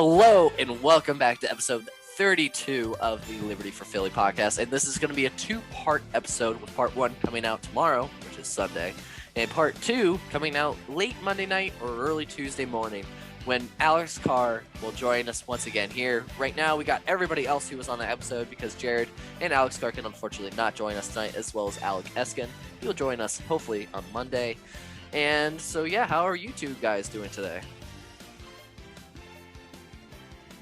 Hello and welcome back to episode 32 of the Liberty for Philly podcast. And this is going to be a two-part episode, with part one coming out tomorrow, which is Sunday, and part two coming out late Monday night or early Tuesday morning, when Alex Carr will join us once again here. Right now, we got everybody else who was on the episode because Jared and Alex Carr can unfortunately not join us tonight, as well as Alec Eskin. He'll join us hopefully on Monday. And so, yeah, how are you two guys doing today?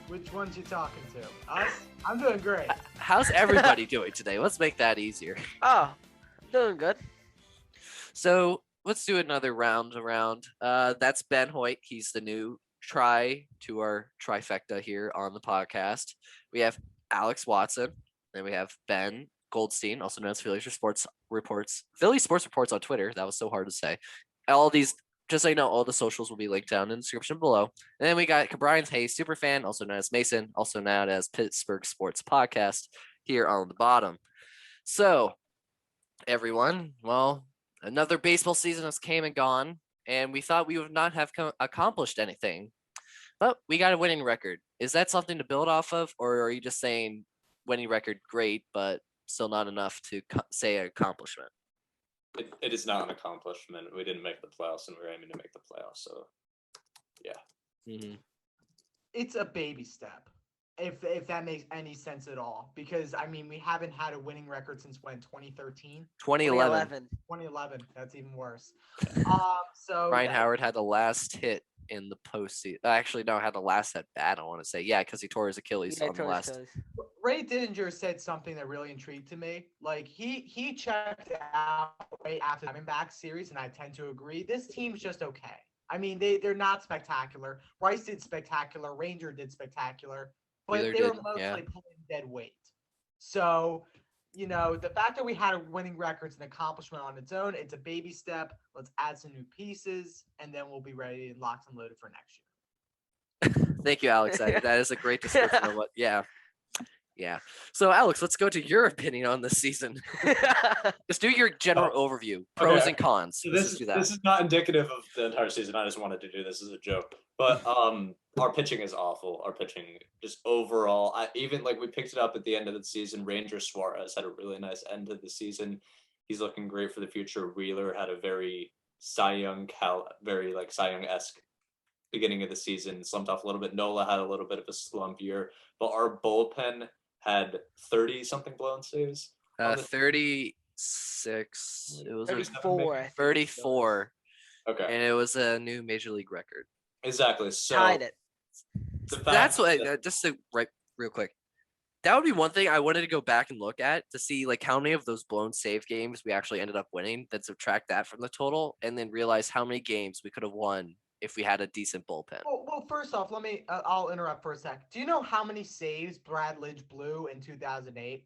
Which ones you talking to? Us? I'm doing great. How's everybody doing today? Let's make that easier. Oh, I'm doing good. So let's do another round around. That's Ben Hoyt. He's the new to our trifecta here on the podcast. We have Alex Watson. Then we have Ben Goldstein, also known as Phillies Sports Reports. Philly Sports Reports on Twitter. That was so hard to say. All these, just so you know, all the socials will be linked down in the description below. And then we got Brian Hayes, superfan, also known as Mason, also known as Pittsburgh Sports Podcast, here on the bottom. So, everyone, well, another baseball season has came and gone, and we thought we would not have accomplished anything. But we got a winning record. Is that something to build off of, or are you just saying winning record great, but still not enough to say an accomplishment? It is not an accomplishment. We didn't make the playoffs, and we were aiming to make the playoffs. So, yeah. Mm-hmm. It's a baby step, if that makes any sense at all. Because, I mean, we haven't had a winning record since when? 2013? 2011. 2011. That's even worse. So Ryan Howard had the last hit in the postseason. Actually, no, had the last at bat, I want to say. Yeah, because he tore his Achilles on the last. Ray Didinger said something that really intrigued to me. Like, he checked out right after the Diamondbacks series, and I tend to agree. This team's just okay. I mean, they're not spectacular. Rice did spectacular. Ranger did spectacular. But they were mostly pulling dead weight. So, you know, the fact that we had a winning record is an accomplishment on its own. It's a baby step. Let's add some new pieces, and then we'll be ready and locked and loaded for next year. Thank you, Alex. That is a great description of what. Yeah. So, Alex, let's go to your opinion on this season. Just do your general overview, pros and cons. So this is not indicative of the entire season. I just wanted to do this as a joke. But our pitching is awful. Our pitching just overall, even like we picked it up at the end of the season. Ranger Suarez had a really nice end of the season. He's looking great for the future. Wheeler had a very Cy Young-esque beginning of the season, slumped off a little bit. Nola had a little bit of a slump year, but our bullpen had 30-something blown saves. 36. It was 34. 34. Okay. And it was a new major league record. Exactly. So tied it. That's what. Just to real quick. That would be one thing I wanted to go back and look at to see like how many of those blown save games we actually ended up winning. Then subtract that from the total, and then realize how many games we could have won if we had a decent bullpen. Well, first off, I'll interrupt for a sec. Do you know how many saves Brad Lidge blew in 2008?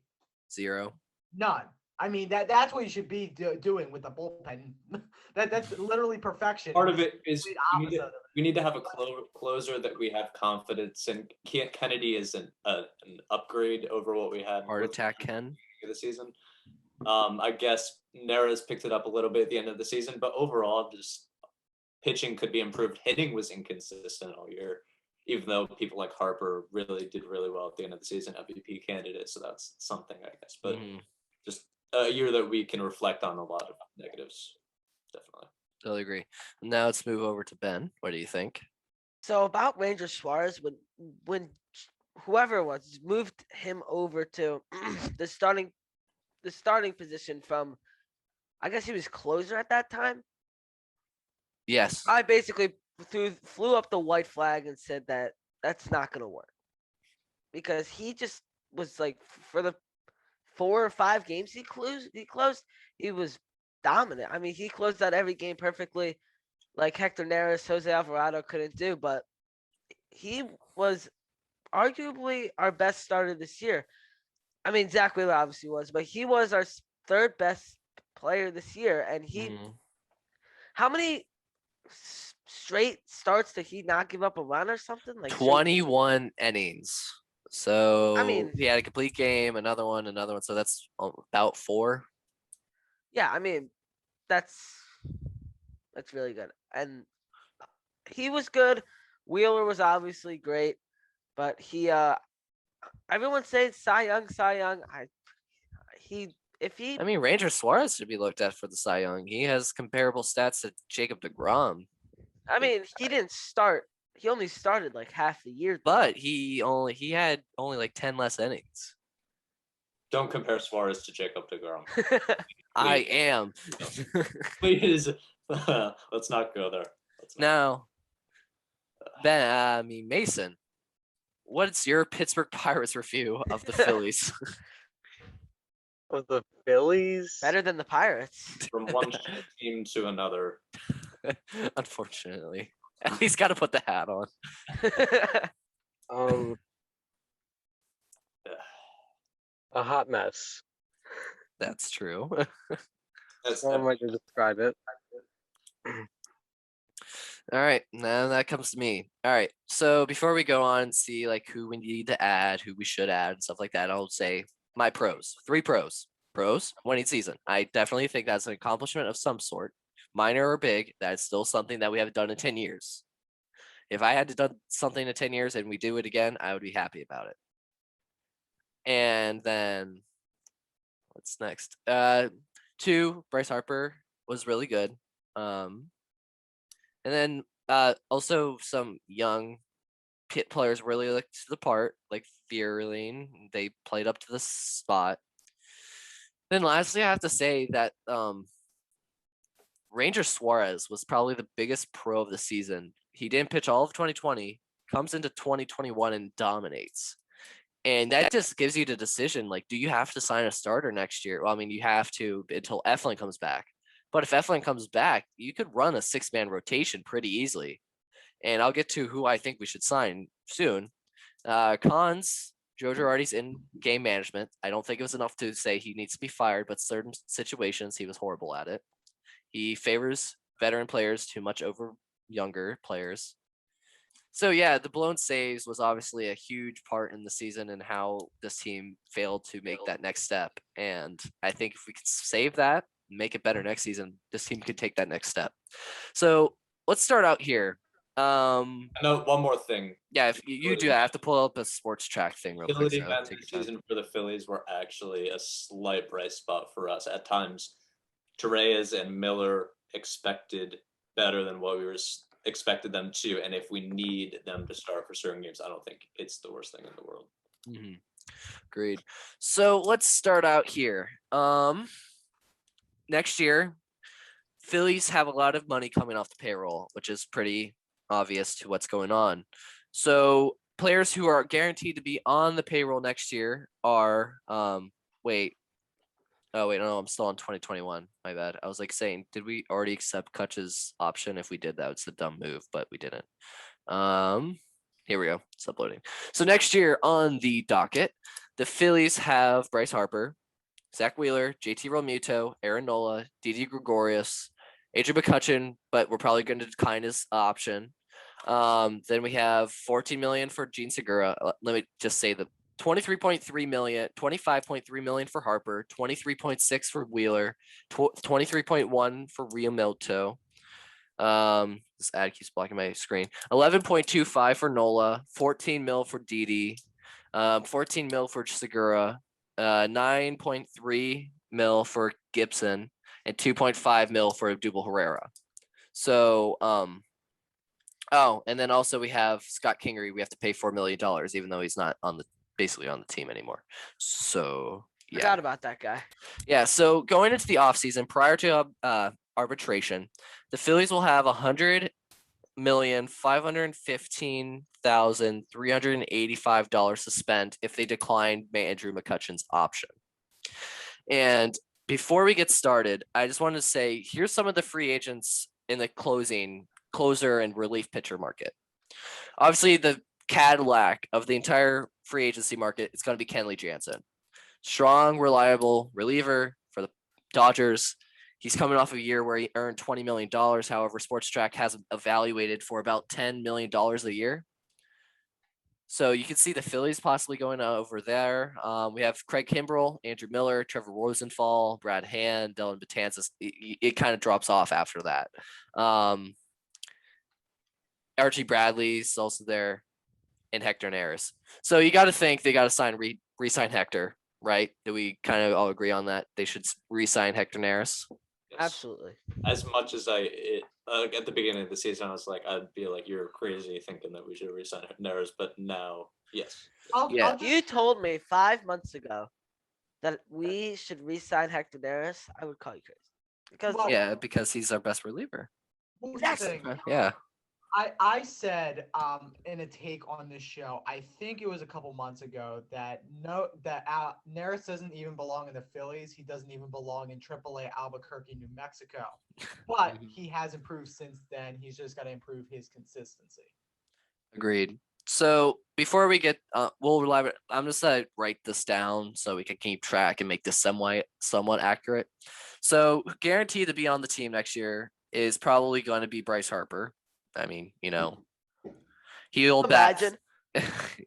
0. None. I mean, that's what you should be doing with the bullpen. That's literally perfection. Part of it is we need to have a closer that we have confidence in. Kennedy is an upgrade over what we had. Heart attack Ken. Of the season. I guess Neras picked it up a little bit at the end of the season, but overall, just pitching could be improved. Hitting was inconsistent all year, even though people like Harper really did really well at the end of the season, MVP candidate. So that's something, I guess. But just a year that we can reflect on a lot of negatives. Definitely. Totally agree. Now let's move over to Ben. What do you think? So about Ranger Suarez, when whoever it was moved him over to the starting position from, I guess he was closer at that time. Yes. I basically flew up the white flag and said that that's not going to work, because he just was like, for the 4 or 5 games he closed, he was dominant. I mean, he closed out every game perfectly, like Hector Neris, Jose Alvarado couldn't do, but he was arguably our best starter this year. I mean, Zach Wheeler obviously was, but he was our third best player this year. And how many straight starts did he not give up a run or something? Like 21 innings. So I mean, he had a complete game, another one. So that's about 4. Yeah, I mean, that's really good. And he was good. Wheeler was obviously great. But he everyone says Cy Young, Cy Young. I mean, Ranger Suarez should be looked at for the Cy Young. He has comparable stats to Jacob DeGrom, I mean, he didn't start. He only started like half the year. Though. but he had only like 10 less innings. Don't compare Suarez to Jacob DeGrom. I am. Please, let's not go there. Now, Mason, what's your Pittsburgh Pirates review of the Phillies? Of the Phillies? Better than the Pirates. From one shit team to another. Unfortunately, he's got to put the hat on. A hot mess. That's true. That's one way to describe it. All right, now that comes to me. All right, so before we go on and see like who we need to add, who we should add, and stuff like that, I'll say my pros. 3 pros. Pros, winning season. I definitely think that's an accomplishment of some sort, minor or big. That's still something that we haven't done in 10 years. If I had to done something in 10 years and we do it again, I would be happy about it. And then what's next? 2, Bryce Harper was really good. And then also some young pit players really looked the part, like Fierling. They played up to the spot. Then lastly, I have to say that Ranger Suarez was probably the biggest pro of the season. He didn't pitch all of 2020, comes into 2021 and dominates. And that just gives you the decision, like, do you have to sign a starter next year? Well, I mean, you have to until Eflin comes back. But if Eflin comes back, you could run a 6-man rotation pretty easily. And I'll get to who I think we should sign soon. Cons, Joe Girardi's in game management. I don't think it was enough to say he needs to be fired, but certain situations he was horrible at it. He favors veteran players too much over younger players. So yeah, the blown saves was obviously a huge part in the season and how this team failed to make that next step. And I think if we could save that, make it better next season, this team could take that next step. So let's start out here. No, one more thing. Yeah, if you do, I have to pull up a sports track thing real quick. Utility men this season for the Phillies were actually a slight bright spot for us. At times, Torreyes and Miller expected better than what we were expected them to, and if we need them to start for certain games, I don't think it's the worst thing in the world. Mm-hmm. Agreed. So let's start out here. Next year, Phillies have a lot of money coming off the payroll, which is pretty obvious to what's going on. So players who are guaranteed to be on the payroll next year are wait, no, I'm still on 2021. My bad. I was like saying, did we already accept Kutch's option? If we did, that was a dumb move, but we didn't. Here we go. It's uploading. So next year on the docket, the Phillies have Bryce Harper, Zach Wheeler, JT Realmuto, Aaron Nola, Didi Gregorius, Adrian McCutchen, but we're probably going to decline his option. Then we have $14 million for Gene Segura. Let me just say the 23.3 million, 25.3 million for Harper, 23.6 for Wheeler, 23.1 for Realmuto. This ad keeps blocking my screen. 11.25 for Nola, 14 mil for Didi, 14 mil for Segura, 9.3 mil for Gibson, and 2.5 mil for Abdul Herrera. So, and then also we have Scott Kingery. We have to pay $4 million, even though he's not basically on the team anymore. So yeah. Forgot about that guy. Yeah. So going into the offseason prior to arbitration, the Phillies will have $100,515,385 to spend if they decline Andrew McCutchen's option. And before we get started, I just wanted to say here's some of the free agents in the closer and relief pitcher market. Obviously, the Cadillac of the entire free agency market is going to be Kenley Jansen. Strong, reliable reliever for the Dodgers. He's coming off a year where he earned $20 million. However, Sports Track has him evaluated for about $10 million a year. So you can see the Phillies possibly going over there. We have Craig Kimbrell, Andrew Miller, Trevor Rosenthal, Brad Hand, Dylan Betances. It kind of drops off after that. Archie Bradley's also there. and Hector Neris. So you got to think they got to re-sign Hector, right? Do we kind of all agree on that? They should re-sign Hector Neris. Yes. Absolutely. As much as at the beginning of the season, I was like, I'd be like, you're crazy thinking that we should resign Neres, but now, yes. Yeah. If you told me 5 months ago that we should re-sign Hector Neris, I would call you crazy. Because Well, Yeah, because he's our best reliever. here's the Exactly. thing. Yeah. I said in a take on this show, I think it was a couple months ago that Neris doesn't even belong in the Phillies. He doesn't even belong in AAA Albuquerque, New Mexico. But he has improved since then. He's just got to improve his consistency. Agreed. So before we get, we'll rely. I'm just gonna write this down so we can keep track and make this somewhat accurate. So guaranteed to be on the team next year is probably going to be Bryce Harper. I mean, he'll bat. imagine.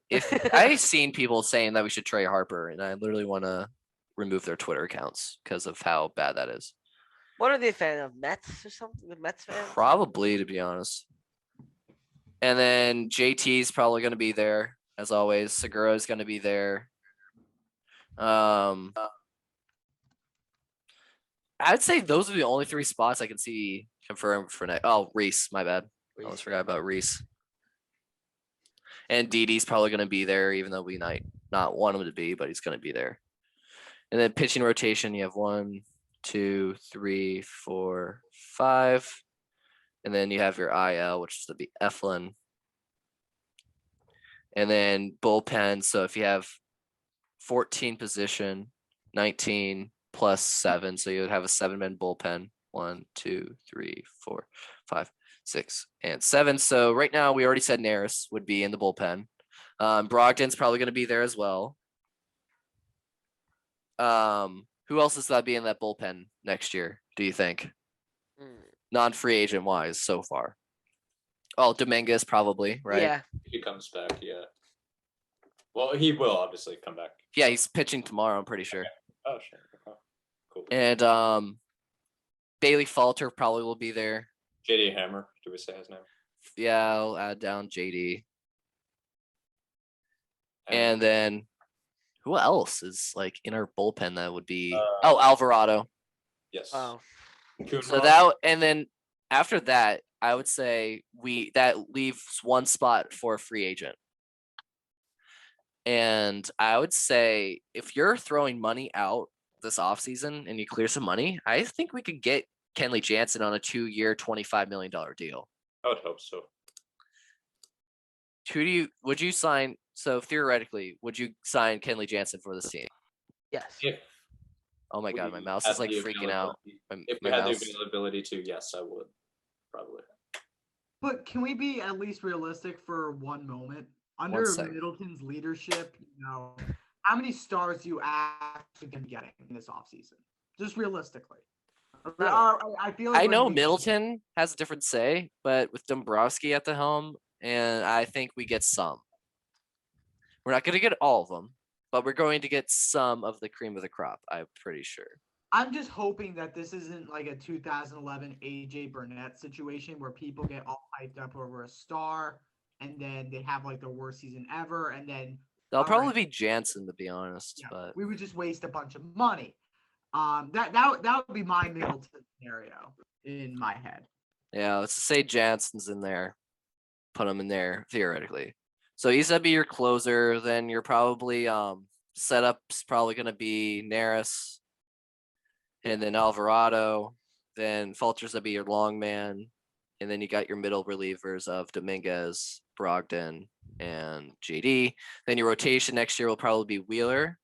If I've seen people saying that we should trade Harper, and I literally want to remove their Twitter accounts because of how bad that is. What are they a fan of? Mets or something? The Mets fans? Probably, to be honest. And then JT's probably going to be there as always. Segura's going to be there. I'd say those are the only 3 spots I can see confirmed for next. Oh, Reese, my bad. I almost forgot about Reese. And Didi's probably going to be there, even though we might not want him to be, but he's going to be there. And then pitching rotation, you have 1, 2, 3, 4, 5. And then you have your IL, which is to be Eflin. And then bullpen. So if you have 14 position, 19 plus 7. So you would have a 7-man bullpen. 1, 2, 3, 4, 5, 6, and 7. So right now we already said Neris would be in the bullpen. Brogdon's probably going to be there as well. Who else is that be in that bullpen next year, do you think? Non-free agent wise so far. Oh, Dominguez probably, right? Yeah. If he comes back, yeah. Well, he will obviously come back. Yeah, he's pitching tomorrow, I'm pretty sure. Oh, sure. Okay. Cool. And Bailey Falter probably will be there. JD Hammer, do we say his name? Yeah, I'll add down JD. And then who else is like in our bullpen that would be Alvarado. Yes. Oh. So that, and then after that, I would say that leaves 1 spot for a free agent. And I would say if you're throwing money out this offseason and you clear some money, I think we could get Kenley Jansen on a 2-year, $25 million deal. I would hope so. Would you sign? So theoretically, would you sign Kenley Jansen for this team? Yes. If Oh my God, we my mouse had is like the freaking out. If we My had mouse. the availability to, yes, I would. Probably. But can we be at least realistic for one moment? Under second. Middleton's leadership, how many stars do you actually going to be getting in this offseason? Just realistically. I feel like I we're know gonna be- Middleton has a different say, but with Dombrowski at the helm, and I think we get some. We're not going to get all of them, but we're going to get some of the cream of the crop, I'm pretty sure. I'm just hoping that this isn't like a 2011 AJ Burnett situation where people get all hyped up over a star and then they have like the worst season ever, and then That'll all probably right, be Jansen, to be honest. yeah, But we would just waste a bunch of money. That would be my Middleton scenario in my head. yeah, let's just say Jansen's in there. Put him in there theoretically. So he's gonna be your closer. Then you're probably setup's probably gonna be Neris, and then Alvarado. Then Falter's gonna be your long man, and then you got your middle relievers of Dominguez, Brogdon, and JD. Then your rotation next year will probably be Wheeler.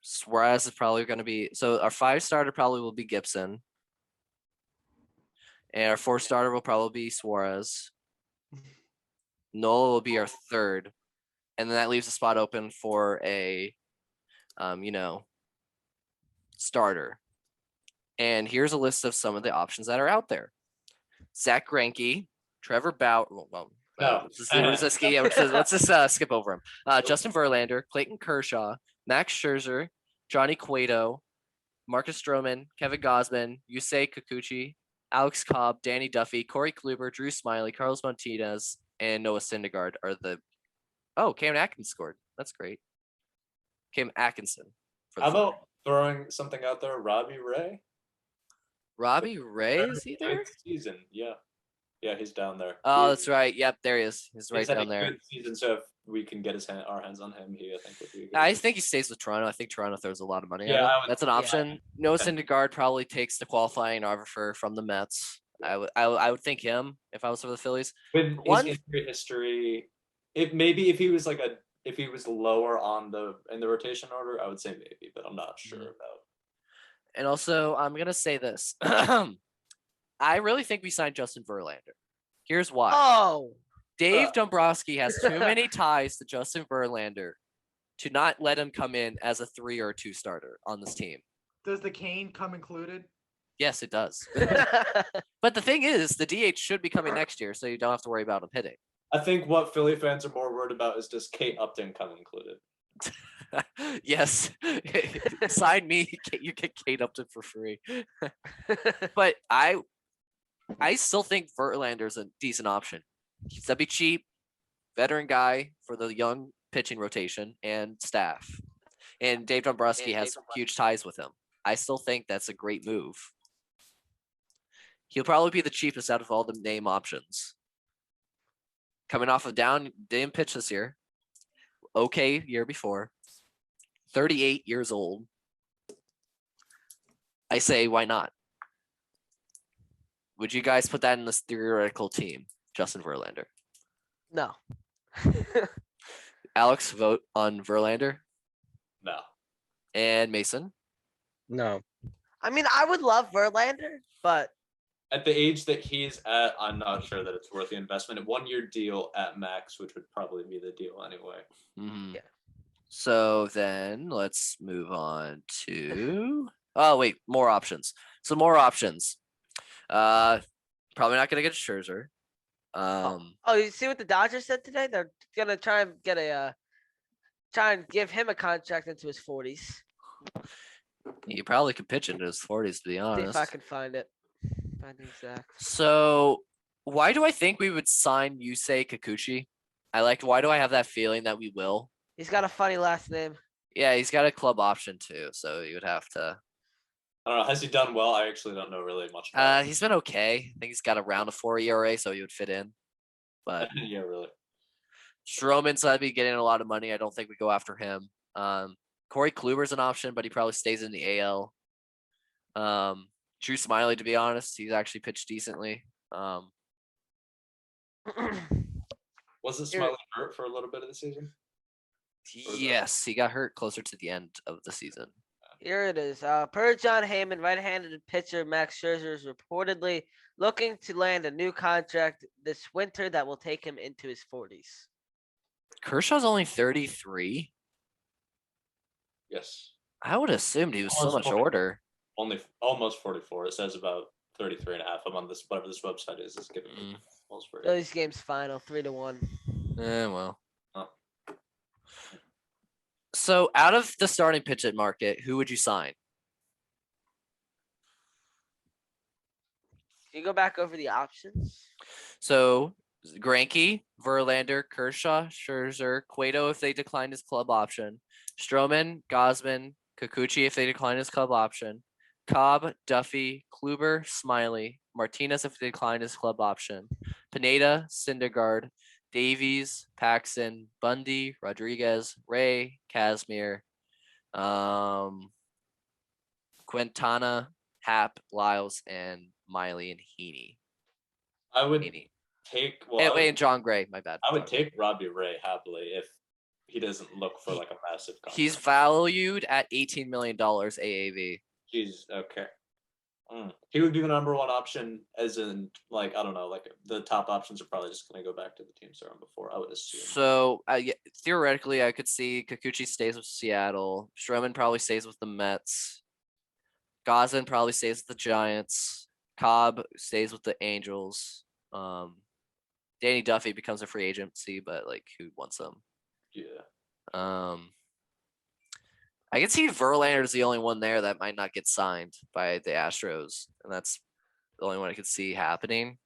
Suarez is probably going to be, so our 5 starter probably will be Gibson, and our 4 starter will probably be Suarez. Nola will be our 3rd, and then that leaves a spot open for a starter. And here's a list of some of the options that are out there: Zach Greinke, Trevor Bauer. Well, No. let's just skip over him. Justin Verlander, Clayton Kershaw, Max Scherzer, Johnny Cueto, Marcus Stroman, Kevin Gausman, Yusei Kikuchi, Alex Cobb, Danny Duffy, Corey Kluber, Drew Smiley, Carlos Martinez, and Noah Syndergaard are the. Oh, Cam Atkins scored. That's great. Cam Atkinson. How about throwing something out there? Robbie Ray. Robbie Ray? Is he there? Good season. Yeah, he's down there. Oh, that's right. Yep, there he is. He's right He's had down a there. good season, so if we can get our hands on him, I think would be. I think he stays with Toronto. I think Toronto throws a lot of money at Yeah, him. I would- That's an yeah. option. Noah Syndergaard probably takes the qualifying offer from the Mets. I would think him if I was for the Phillies. With One- his injury history, if he was if he was lower in the rotation order, I would say maybe, but I'm not sure about. And also, I'm gonna say this. I really think we signed Justin Verlander. Here's why. Oh, Dave Dombrowski has too many ties to Justin Verlander to not let him come in as a 3 or 2 starter on this team. Does the cane come included? Yes, it does. But the thing is, the DH should be coming next year, so you don't have to worry about him hitting. I think what Philly fans are more worried about is does Kate Upton come included? Yes, sign me. You get Kate Upton for free. But I still think Verlander's a decent option. He's gonna be cheap, veteran guy for the young pitching rotation and staff. And Dave Dombrowski has huge ties with him. I still think that's a great move. He'll probably be the cheapest out of all the name options. Coming off of didn't pitch this year. Okay, year before. 38 years old. I say, why not? Would you guys put that in this theoretical team, Justin Verlander? no. Alex, vote on Verlander. No. And Mason. No. I mean, I would love Verlander, but At the age that he's at, I'm not sure that it's worth the investment. A 1-year deal at max, which would probably be the deal anyway. Mhm. Yeah. So then let's move on to. Oh wait, more options. So more options. Probably not gonna get Scherzer. oh, you see what the Dodgers said today? They're gonna try and give him a contract into his 40s. He probably could pitch into his 40s, to be See if honest. I can find it. Find the exact. So why do I think we would sign Yusei Kikuchi? Why do I have that feeling that we will? He's got a funny last name. Yeah, he's got a club option too, so you would have to. I don't know. Has he done well? I actually don't know really much about He's been okay. I think he's got around a 4 ERA, so he would fit in. But him. Yeah, really. Stroman's gonna be getting a lot of money. I don't think we go after him. Corey Kluber's an option, but he probably stays in the AL. Drew Smiley, to be honest, he's actually pitched decently. Wasn't Smiley hurt for a little bit of the season? Yes, he got hurt closer to the end of the season. Here it is. Per John Heyman, right-handed pitcher Max Scherzer is reportedly looking to land a new contract this winter that will take him into his 40s. Kershaw's only 33. Yes. I would have assumed he was so Almost much 40. older. Only almost 44. It says about 33 and a half. I'm on this, whatever this website is giving me almost 40. Phillies game's final, 3-1. Well. Oh. So out of the starting pitching market, who would you sign? Can you go back over the options? So Greinke, Verlander, Kershaw, Scherzer, Cueto if they decline his club option, Stroman, Gosman, Kikuchi if they decline his club option, Cobb, Duffy, Kluber, Smiley, Martinez if they decline his club option, Pineda, Syndergaard, Davies, Paxton, Bundy, Rodriguez, Ray, Casimir, Quintana, Hap, Lyles, and Miley and Heaney. I would Heaney. take. And John Gray, my bad. I would take Robbie Ray happily if he doesn't look for like a massive contract. He's valued at $18 million AAV. He's okay. He would be the number one option, as in like I don't know, like the top options are probably just going to go back to the teams they're on before. I would assume. So theoretically, I could see Kikuchi stays with Seattle. Stroman probably stays with the Mets. Gosman probably stays with the Giants. Cobb stays with the Angels. Danny Duffy becomes a free agency, but like who wants him? Yeah. I can see Verlander is the only one there that might not get signed by the Astros, and that's the only one I could see happening.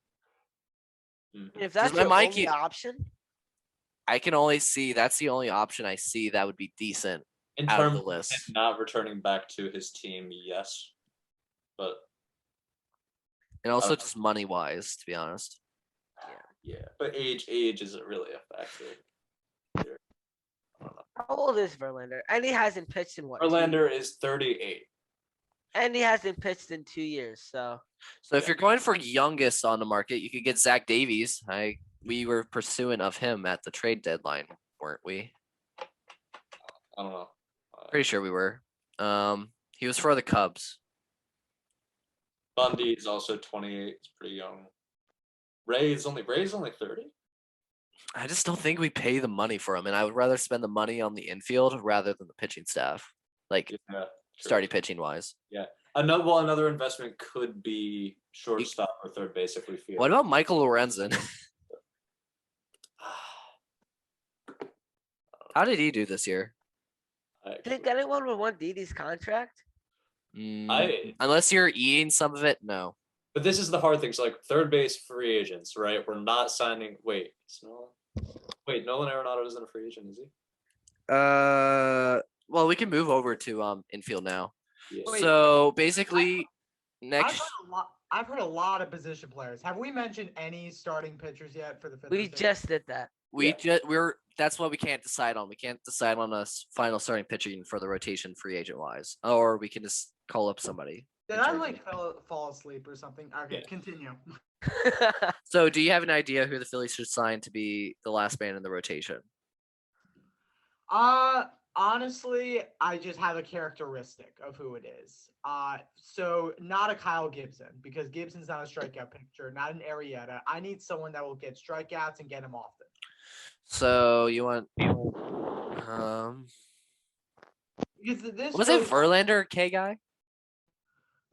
If that's my your mind only option, I can only see that's the only option I see that would be decent In out of terms the of list. him not returning back to his team, yes, but And also just money wise, to be honest. yeah, but age isn't really a factor. Here. I don't know. how old is Verlander? And he hasn't pitched in what? 2 Verlander years? is 38. And he hasn't pitched in 2 years. So If you're going for youngest on the market, you could get Zach Davies. We were pursuant of him at the trade deadline, weren't we? I don't know. Pretty sure we were. He was for the Cubs. Bundy is also 28. It's pretty young. Ray is only 30. I just don't think we pay the money for him, and I would rather spend the money on the infield rather than the pitching staff, like Yeah, true. starting pitching wise. Another investment could be shortstop or third base if we feel. What about Michael Lorenzen? How did he do this year? think anyone would want Didi's contract? Unless you're eating some of it, no. But this is the hard thing. So like third base free agents, right? We're not signing. Wait, Nolan Arenado isn't a free agent, is he? Well, we can move over to infield now. Yeah. Wait. So basically, next I've heard a lot of position players. Have we mentioned any starting pitchers yet for the fifth? We just did that. that's what we can't decide on. We can't decide on a final starting pitching for the rotation free agent wise, or we can just call up somebody. Did I like fall asleep or something? Okay, Yeah. continue. So, do you have an idea who the Phillies should sign to be the last man in the rotation? Honestly, I just have a characteristic of who it is. So not a Kyle Gibson, because Gibson's not a strikeout pitcher, not an Arrieta. I need someone that will get strikeouts and get him often. So you want Because this was it Verlander K guy?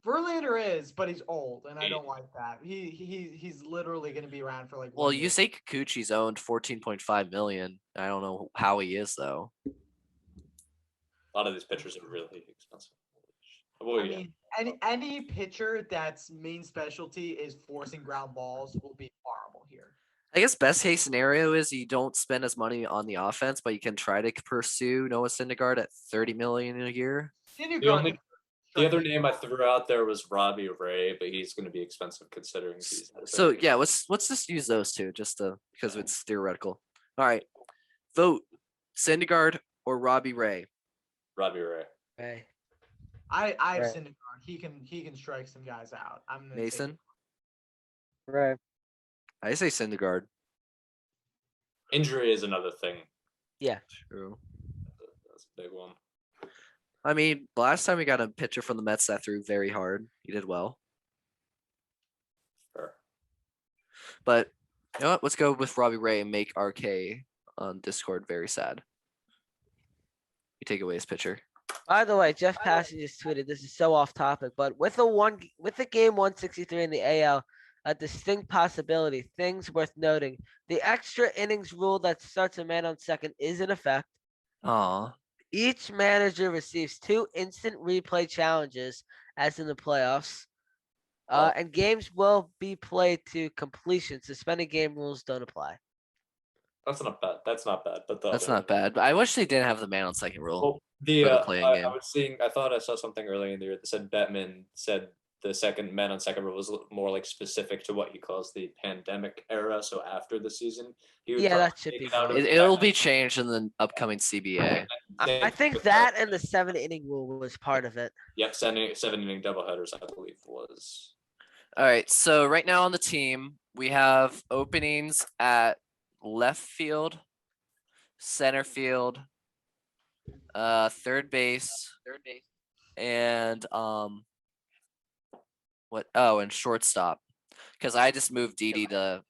Verlander is, but he's old, and I don't like that. He's literally going to be around for like. Well, 1 year. Yusei Kikuchi's owned 14.5 million. I don't know how he is though. A lot of these pitchers are really expensive. I mean, any pitcher that's main specialty is forcing ground balls will be horrible here. I guess best case scenario is you don't spend as money on the offense, but you can try to pursue Noah Syndergaard at 30 million a year. The other name I threw out there was Robbie Ray, but he's going to be expensive considering he's. So yeah, let's just use those two because it's theoretical. All right, vote Syndergaard or Robbie Ray. Robbie Ray. Hey. I have Right. Syndergaard. He can strike some guys out. I'm gonna Mason, Right. I say Syndergaard. Injury is another thing. True. That's a big one. I mean, last time we got a pitcher from the Mets that threw very hard. He did well. Sure. But you know what? Let's go with Robbie Ray and make RK on Discord very sad. You take away his pitcher. By the way, Jeff Passy just tweeted. This is so off topic, but with the game 163 in the AL, a distinct possibility. Things worth noting: the extra innings rule that starts a man on second is in effect. Aw. Each manager receives 2 instant replay challenges, as in the playoffs. And games will be played to completion. Suspended game rules don't apply. That's not bad. That's not bad. But That's not bad. But I wish they didn't have the man on second rule. Well, For the playing I game. was seeing. I thought I saw something earlier in the year that said Bettman said the second man on second rule was more like specific to what he calls the pandemic era. So after the season, he would Yeah, probably that should take be it out fine. of It'll that. be changed in the upcoming CBA. I think that and the 7-inning rule was part of it. Yep, seven inning doubleheaders, I believe was. All right. So right now on the team, we have openings at left field, center field, third base, and and shortstop. Because I just moved Didi to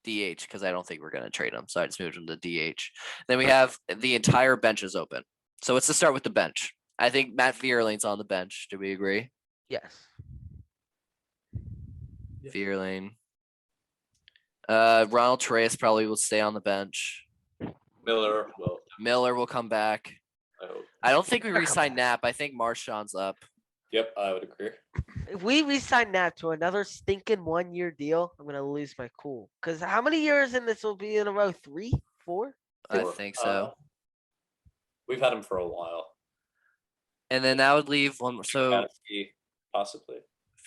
DH because I don't think we're gonna trade him. So I just moved him to DH. Then we have the entire bench is open. So let's just start with the bench. I think Matt Vierling's on the bench. Do we agree? Yes. Yeah. Vierling. Ronald Reyes probably will stay on the bench. Miller Miller will come back. I hope. I don't think we He'll come re-sign back. Knapp. I think Marshawn's up. Yep, I would agree. If we resign Nat to another stinking 1-year deal, I'm gonna lose my cool. Cause how many years in this will be in a row? 3, 4? I Sure. think so. We've had him for a while. And then that would leave one. So Jankowski, possibly.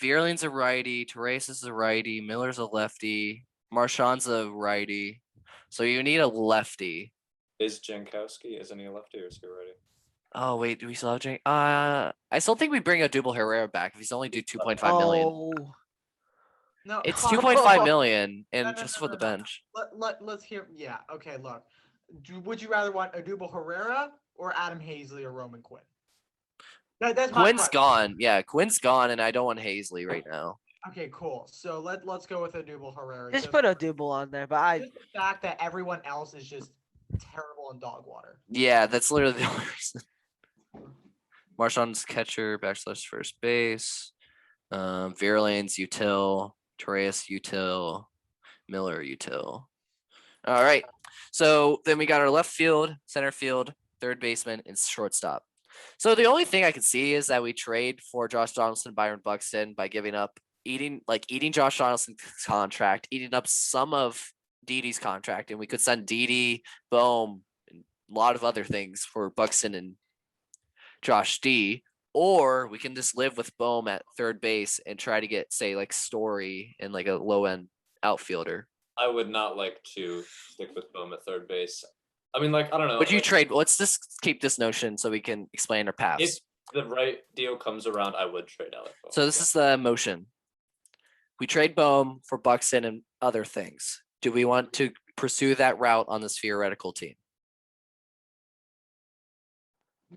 Vierling's a righty, Therese is a righty, Miller's a lefty, Marchand's a righty. So you need a lefty. Is Jankowski? Isn't he a lefty or is he a righty? Oh wait, do we still have Jane? I still think we bring a Double Herrera back if he's only due 2.5 million. Oh, No, It's hold on. 2.5 million and No, no, just no, for no, the no. bench. Let's hear. Yeah. Okay. Look. Would you rather want Odubel Herrera or Adam Hazley or Roman Quinn? That's my Quinn's question. gone. Yeah, Quinn's gone, and I don't want Hazley right now. Okay. Cool. So let's go with Odubel Herrera. just put a double on there, but I just the fact that everyone else is just terrible in dog water. Yeah, that's literally the only reason. Marchand's catcher, / first base. Vierlane's util. Torres util. Miller util. All right. So then we got our left field, center field, third baseman, and shortstop. So the only thing I can see is that we trade for Josh Donaldson, Byron Buxton by giving up eating Josh Donaldson's contract, eating up some of Didi's contract, and we could send Didi, Bohm, and a lot of other things for Buxton and Josh D. Or we can just live with Bohm at third base and try to get, say, like Story and like a low end outfielder. I would not like to stick with Bohm at third base. I mean, like, I don't know. Would you like, trade? Let's just keep this notion so we can explain our if paths. the right deal comes around, I would trade Alec Bohm. So this is the motion. We trade Bohm for Buxton and other things. Do we want to pursue that route on this theoretical team?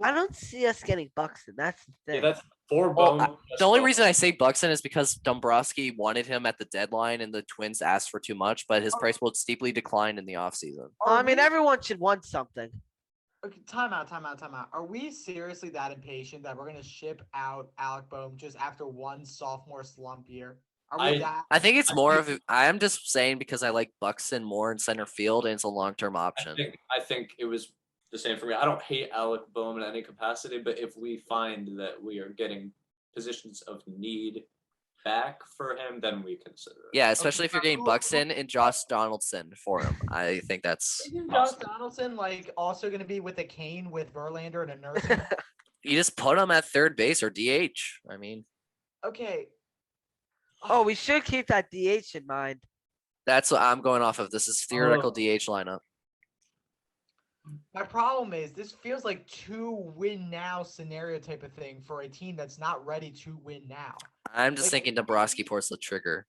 I don't see us getting Buxton. That's the Yeah, thing. that's for Well, Bohm. the only reason I say Buxton is because Dombrowski wanted him at the deadline and the Twins asked for too much, but his price will steeply decline in the offseason. I mean, everyone should want something. Okay, time out. Are we seriously that impatient that we're gonna ship out Alec Bohm just after one sophomore slump year? Are we that? I think it's more of I am just saying because I like Buxton more in center field and it's a long-term option. I think it was the same for me. I don't hate Alec Bohm in any capacity, but if we find that we are getting positions of need back for him, then we consider it. Yeah, especially if you're getting Buxton and Josh Donaldson for him. I think that's Isn't Josh Donaldson like also gonna be with a cane with Verlander and a nursing home? you just put him at third base or DH. I mean, Okay. Oh, we should keep that DH in mind. that's what I'm going off of. This is theoretical DH lineup. My problem is this feels like 2-win now scenario type of thing for a team that's not ready to win now. I'm just Like- thinking Dombrowski pulls the trigger.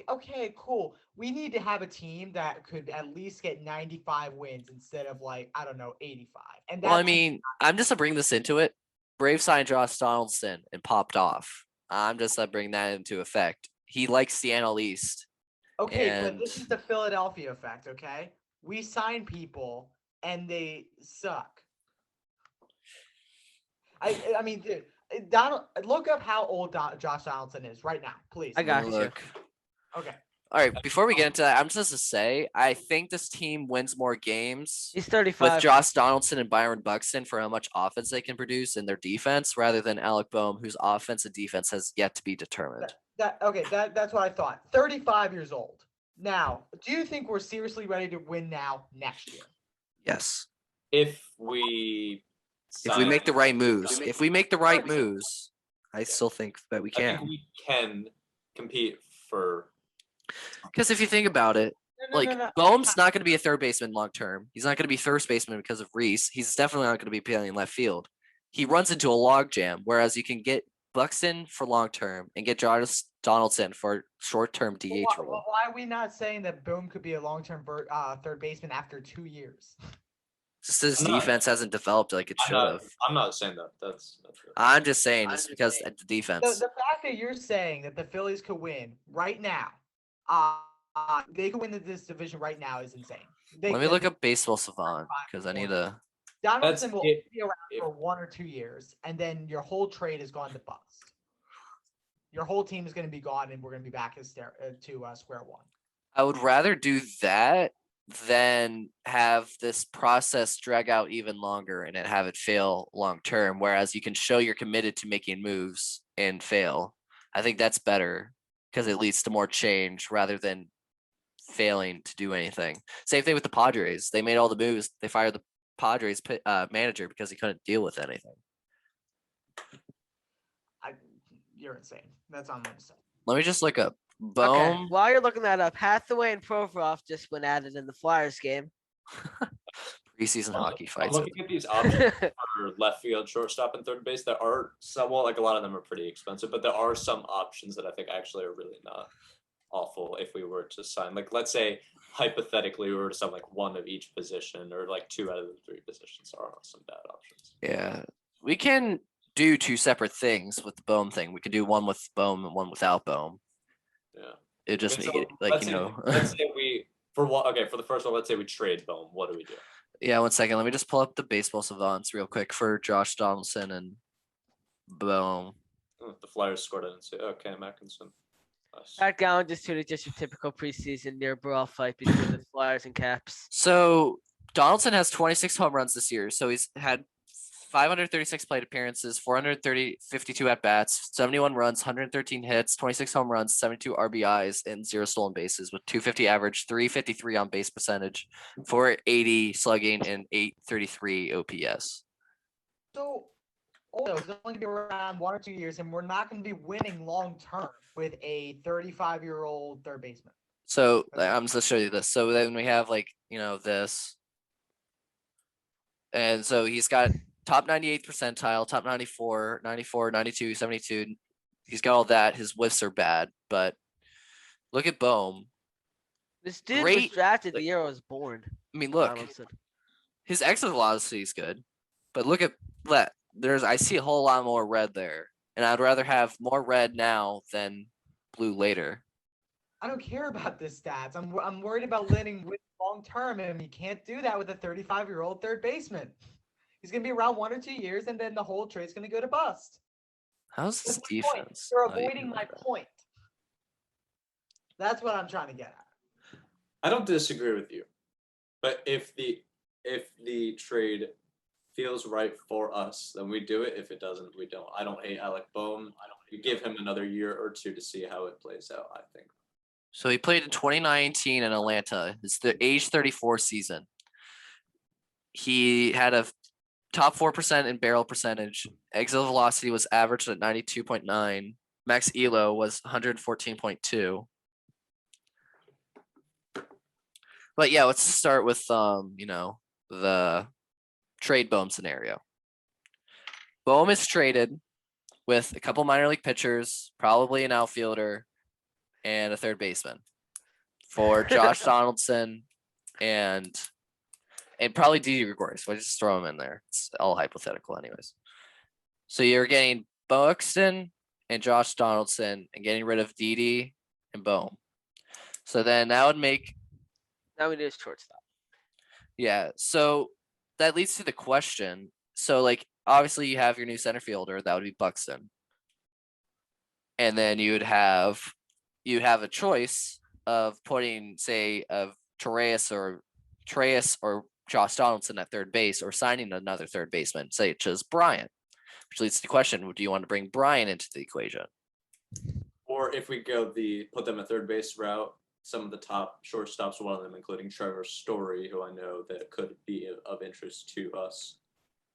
Okay, cool. We need to have a team that could at least get 95 wins instead of like, I don't know, 85. And Well, I that's mean, I'm just to bring this into it. Brave signed Josh Donaldson and popped off. I'm just to bring that into effect. He likes the NL East. okay, but this and- is the Philadelphia effect, okay? We sign people and they suck. I mean, dude, look up how old Josh Donaldson is right now, please. I got you. Look. Okay. All right, before we get into that, I'm just to say I think this team wins more games He's with 35. Josh Donaldson and Byron Buxton for how much offense they can produce in their defense, rather than Alec Bohm, whose offense and defense has yet to be determined. That's what I thought. 35 years old. Now, do you think we're seriously ready to win now next year? Yes, If we make the right moves. If we make the right moves, I still think that we I think can. we can compete for. Because if you think about it, No, like no, no. Bohm's not going to be a third baseman long term. He's not going to be first baseman because of Reese. He's definitely not going to be playing left field. He runs into a log jam. Whereas you can get Buxton for long term and get Josh Donaldson for short term DH role. Why are we not saying that Boom could be a long-term third baseman after 2 years? Just his I'm not- defense hasn't developed like it should have. I'm not saying that. That's it. I'm just saying just because the The defense. fact that you're saying that the Phillies could win right now, they could win this division right now is insane. Let me look up Baseball Savant because I need to. Donaldson will if- be around for 1 or 2 years, and then your whole trade is gone to bust. Your whole team is going to be gone, and we're going to be back to square one. I would rather do that then have this process drag out even longer and then have it fail long term. Whereas you can show you're committed to making moves and fail. I think that's better because it leads to more change rather than failing to do anything. Same thing with the Padres. They made all the moves. They fired the Padres manager because he couldn't deal with anything. You're insane. That's all I'm gonna say. Let me just look up Okay. Bohm. While you're looking that up, Hathaway and Provorov just been added in the Flyers game. Preseason hockey I'm fights. looking at these options for left field, shortstop, and third base. There are some, well, like a lot of them are pretty expensive, but there are some options that I think actually are really not awful if we were to sign. Like, let's say hypothetically we were to sign like one of each position, or like 2 out of the 3 positions are some bad options. Yeah, we can do 2 separate things with the Bohm thing. We could do one with Bohm and one without Bohm. Yeah. It just Okay, make it like, let's you say, know. let's say we for what? Okay, for the first one, let's say we trade Bohm. What do we do? Yeah, 1 second. Let me just pull up the baseball savants real quick for Josh Donaldson and Bohm. The Flyers scored it and say, okay, Mackinson. Nice. Pat Gowan just tweeted just your typical preseason near brawl fight between the Flyers and Caps. So Donaldson has 26 home runs this year. So he's had 536 plate appearances, 52 at bats, 71 runs, 113 hits, 26 home runs, 72 RBIs, and 0 stolen bases with 250 average, 353 on base percentage, 480 slugging, and 833 OPS. So, it's only going to be around 1 or 2 years, and we're not going to be winning long term with a 35-year-old third baseman. So I'm just gonna show you this. So then we have like, you know, this. And so he's got top 98th percentile, top 94, 94, 92, 72. He's got all that. His whiffs are bad, but look at Bohm. This dude was Great- drafted the year I was born. I mean, look, Donaldson. his exit velocity is good, but look at that. I see a whole lot more red there, and I'd rather have more red now than blue later. I don't care about the stats. I'm worried about letting win long term, and you can't do that with a 35-year-old third baseman. He's going to be around 1 or 2 years, and then the whole trade's going to go to bust. How's this That's my point. defense? You're not even avoiding my like that? point. That's what I'm trying to get at. I don't disagree with you, but if the trade feels right for us, then we do it. If it doesn't, we don't. I don't hate Alec Bohm. You give him another year or 2 to see how it plays out, I think. So he played in 2019 in Atlanta. It's the age 34 season. He had a top 4% in barrel percentage. Exit velocity was averaged at 92.9. Max ELO was 114.2. But yeah, let's start with you know, the trade Bohm scenario. Bohm is traded with a couple minor league pitchers, probably an outfielder, and a third baseman for Josh Donaldson and probably Didi Gregorius. So I just throw him in there. It's all hypothetical, anyways. So you're getting Buxton and Josh Donaldson and getting rid of Didi and Bohm. So then that would make, Now we need a shortstop. yeah. So that leads to the question. So like obviously you have your new center fielder, that would be Buxton. And then you'd have a choice of putting, say, of Torres or Josh Donaldson at third base, or signing another third baseman, say it's just Bryant. Which leads to the question: do you want to bring Bryant into the equation? Or if we go put them at third base route, some of the top shortstops, one of them including Trevor Story, who I know that could be of interest to us.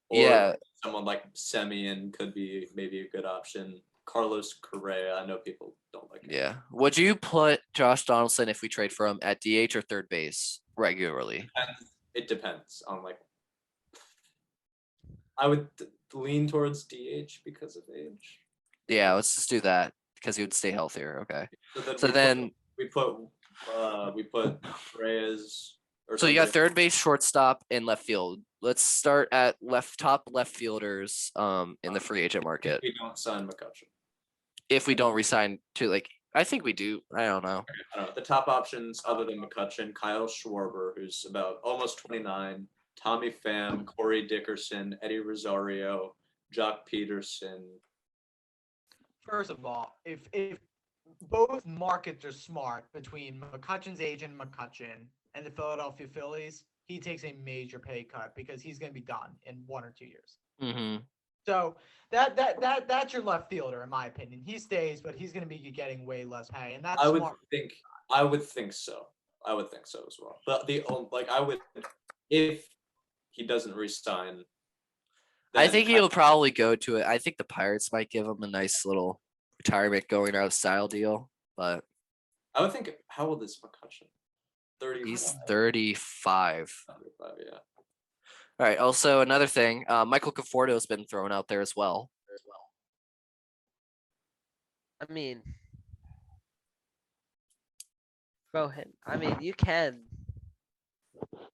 Or Yeah. someone like Semien could be maybe a good option. Carlos Correa, I know people don't like him. Yeah. Would you put Josh Donaldson, if we trade for him, at DH or third base regularly? It depends on like. I would lean towards DH because of age. Yeah, let's just do that because he would stay healthier. Okay. So then we put Correa's. So you got third base, shortstop, and left field. Let's start at top left fielders in the free agent market. We don't sign McCutcheon. If we don't resign to, like, I think we do. I don't know. I don't know. The top options other than McCutcheon: Kyle Schwarber, who's about almost 29, Tommy Pham, Corey Dickerson, Eddie Rosario, Jock Peterson. First of all, if both markets are smart between McCutcheon's agent, McCutcheon, and the Philadelphia Phillies, he takes a major pay cut because he's going to be done in 1 or 2 years. Mm-hmm. So that's your left fielder, in my opinion. He stays, but he's going to be getting way less pay, and that's I would smart. think. I would think so. I would think so as well. But I would, if he doesn't resign. I think he'll probably go to it. I think the Pirates might give him a nice little retirement going out style deal, but I would think. How old is McCutcheon? 30. he's 35. 35, yeah. All right. Also, another thing, Michael Conforto's been thrown out there as well. I mean, throw him. I mean, you can.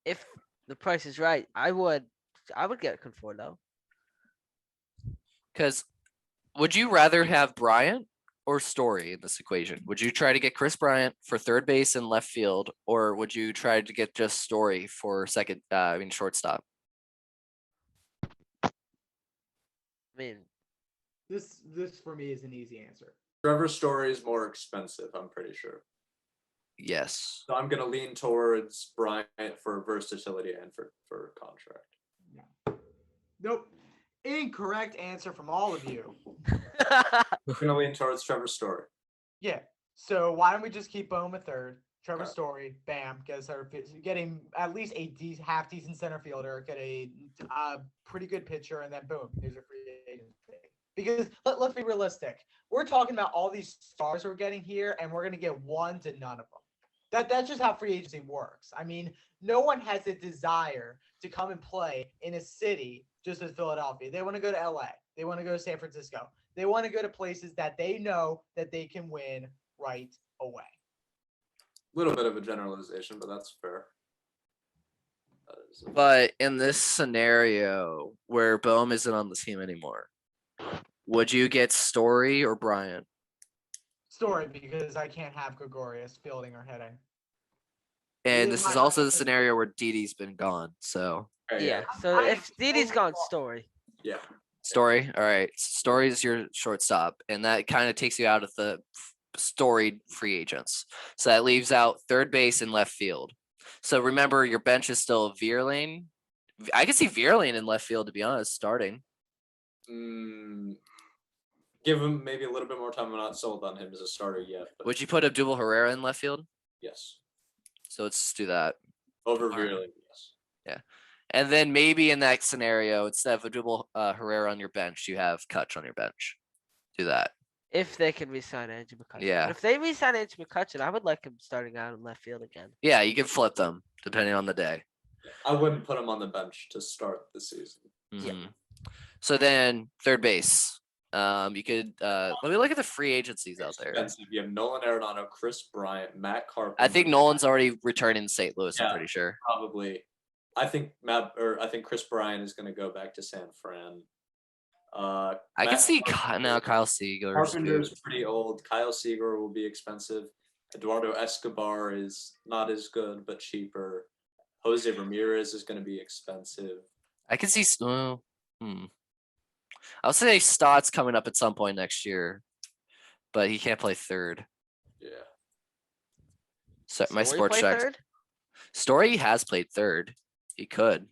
If the price is right, I would get Conforto. Because would you rather have Bryant or Story in this equation? Would you try to get Chris Bryant for third base and left field, or would you try to get just Story for shortstop? I mean, This for me is an easy answer. Trevor Story is more expensive, I'm pretty sure. Yes. So I'm gonna lean towards Bryant for versatility and for contract. Nope. Incorrect answer from all of you. I'm gonna lean towards Trevor Story. Yeah. So why don't we just keep Bohm a third? Trevor Okay. Story, bam, getting at least a half decent center fielder, get a pretty good pitcher, and then boom, here's a free agent. Because let's be realistic, we're talking about all these stars we're getting here, and we're gonna get one to none of them. That's just how free agency works. I mean, no one has a desire to come and play in a city just as Philadelphia. They want to go to LA. They want to go to San Francisco. They want to go to places that they know that they can win right away. A little bit of a generalization, but that's fair. But in this scenario where Bohm isn't on the team anymore, would you get Story or Bryant? Story, because I can't have Gregorius fielding or hitting. And Yeah, this is my- also the scenario where Didi's been gone. So yeah. So I if Didi's totally gone, lost. Story. Yeah. Story. All right. Story is your shortstop. And that kind of takes you out of the storied free agents. So that leaves out third base and left field. So remember, your bench is still Vierling. I can see Vierling in left field, to be honest, starting. Give him maybe a little bit more time. I'm not sold on him as a starter yet. But Would you put Abdul Herrera in left field? yes. So let's just do that. Over Alright. Vierling, yes. And then maybe in that scenario, instead of Abdul Herrera on your bench, you have Kutch on your bench. Do that. If they can re-sign Andrew McCutcheon. Yeah. But if they re-sign Andrew McCutcheon, I would like him starting out in left field again. Yeah, you can flip them depending on the day. I wouldn't put him on the bench to start the season. Yeah. Mhm. So then third base. You could let me look at the free agencies out there. Expensive. You have Nolan Arenado, Chris Bryant, Matt Carpenter. I think Nolan's already returning to St. Louis. I'm Yeah. pretty sure. Probably. I think Chris Bryant is going to go back to San Fran. I can see Kyle Seager. Carpenter's pretty old. Kyle Seager will be expensive. Eduardo Escobar is not as good, but cheaper. Jose Ramirez is going to be expensive. I can see. I'll say Stott's coming up at some point next year, but he can't play third. Yeah. So my Story sports play check. third? Story has played third. He could,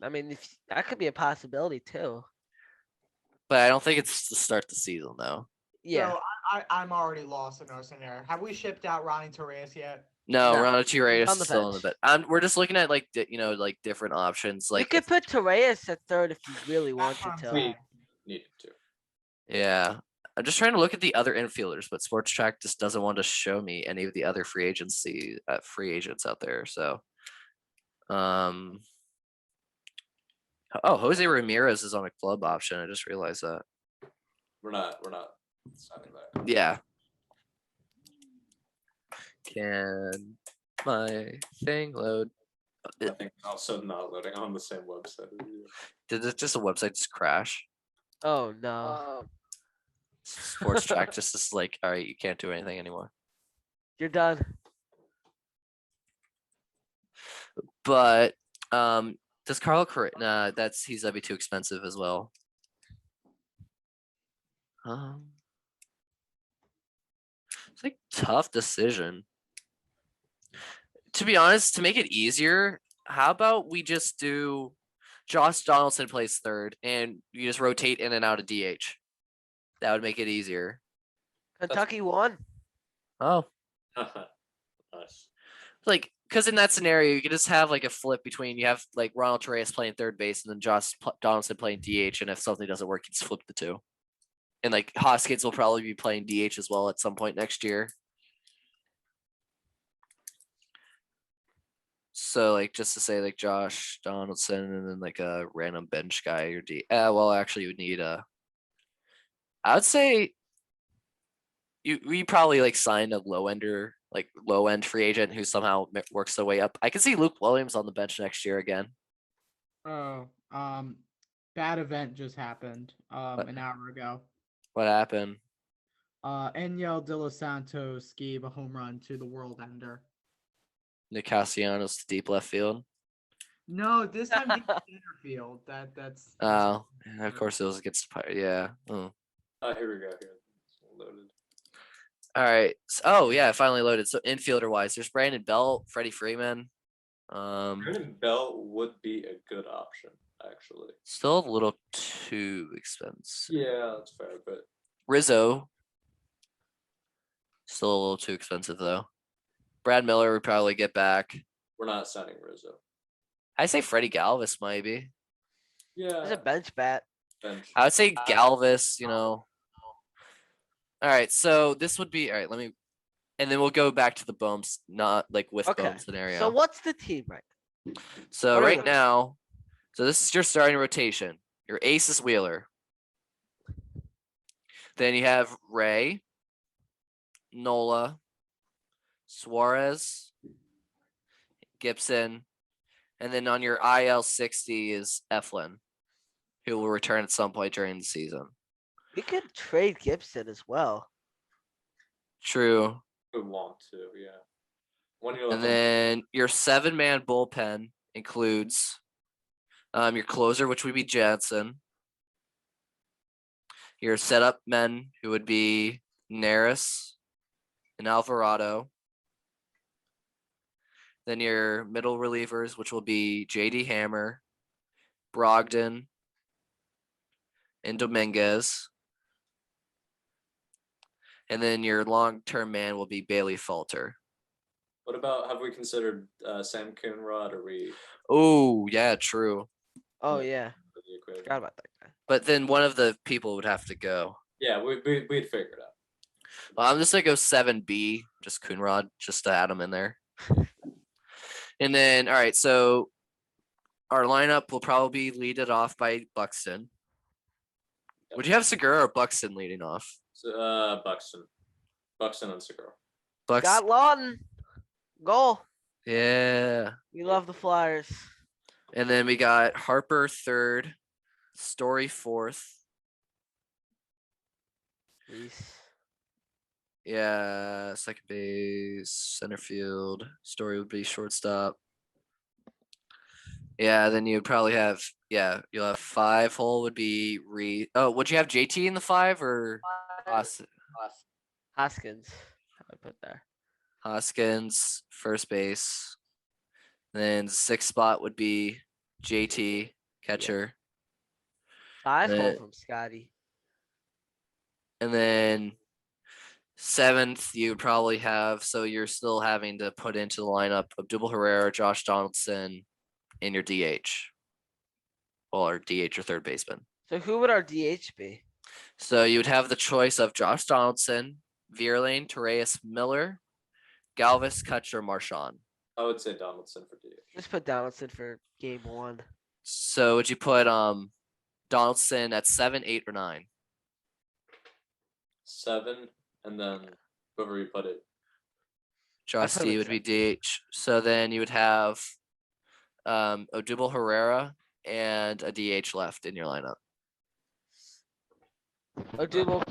I mean, if that could be a possibility too. but I don't think it's to start the season though. Yeah. So I'm already lost in our scenario. Have we shipped out Ronnie Torres yet? No, No, Ronald Torres on is the still in the bench. bed. We're just looking at like different options. You Like could put Torres at third if you really That's wanted what I'm to. saying. Needed to. yeah, I'm just trying to look at the other infielders, but Sports Track just doesn't want to show me any of the other free agents out there. So, oh, Jose Ramirez is on a club option. I just realized that. We're not signing that. Yeah. Can my thing load? I think also not loading on the same website as you. Did it just a website just crash? Oh no. Sports Track just is like, all right, you can't do anything anymore. You're done. But does Carl correct? Nah, he's that'd be too expensive as well. It's like tough decision. to be honest, to make it easier, how about we just do Josh Donaldson plays third, and you just rotate in and out of DH. That would make it easier. Kentucky won. Oh, Nice. like because in that scenario, you could just have like a flip between you have like Ronald Torres playing third base and then Donaldson playing DH, and if something doesn't work, you just flip the two. And like Hoskins will probably be playing DH as well at some point next year. So like just to say like Josh Donaldson and then like a random bench guy or well actually you would need I would say we probably like sign a low end free agent who somehow works their way up. I can see Luke Williams on the bench next year again. Oh, bad event just happened an hour ago. What happened? Enyel De Los Santos gave a home run to the world ender. Nick Castellanos to deep left field. No, this time deep center field. That's Oh, yeah, of course it was against the Pirates. Yeah. Oh. Here we go. Here, it's loaded. All right. Oh yeah, it finally loaded. So infielder wise, there's Brandon Belt, Freddie Freeman. Brandon Bell would be a good option, actually. Still a little too expensive. Yeah, that's fair, but Rizzo. Still a little too expensive though. Brad Miller would probably get back. we're not signing Rizzo. I say Freddie Galvis maybe. Yeah, There's a bench bat. bench. I would say Galvis, All right, so this would be all right. And then we'll go back to the Bohms, not like with Okay. Bohm scenario. So what's the team right? So what are we right looking at? now, so this is your starting rotation. Your ace is Wheeler. Then you have Ray, Nola, Suarez, Gibson, and then on your IL 60 is Eflin, who will return at some point during the season. We could trade Gibson as well. True. Would want to, yeah. 1 year left. And then your 7-man bullpen includes your closer, which would be Jansen. Your setup men, who would be Neris and Alvarado. Then your middle relievers, which will be JD Hammer, Brogdon, and Dominguez. And then your long-term man will be Bailey Falter. What about, have we considered Sam Coonrod? Or we Oh, yeah, true. Oh Yeah. yeah, for the equation? forgot about that guy. But then one of the people would have to go. Yeah, we'd figure it out. Well, I'm just gonna go 7B, just Coonrod, just to add him in there. And then, all right, so our lineup will probably be leaded off by Buxton. Would you have Segura or Buxton leading off? So, Buxton and Segura. Buxton. Scott Lawton, goal. Yeah. We love the Flyers. And then we got Harper third, Story fourth. Reese. Yeah, second base, center field. Story would be shortstop. Yeah, then you'd probably have you'll have 5 hole would be would you have JT in the 5 or Hoskins. How I put there. Hoskins first base? Then 6th spot would be JT catcher, 5 hole Uh, from Scotty. and then 7th you would probably have. So you're still having to put into the lineup Abdul Herrera, Josh Donaldson, and your DH. Well, or DH or third baseman. So who would our DH be? So you would have the choice of Josh Donaldson, Vierlane, Torres, Miller, Galvis, Kutcher, Marchand. I would say Donaldson for DH. Let's put Donaldson for game 1. So would you put Donaldson at 7, 8, or 9? 7, and then whoever you put it. Josh put him D at would be DH. So then you would have Odubel Herrera and a DH left in your lineup. Odubel.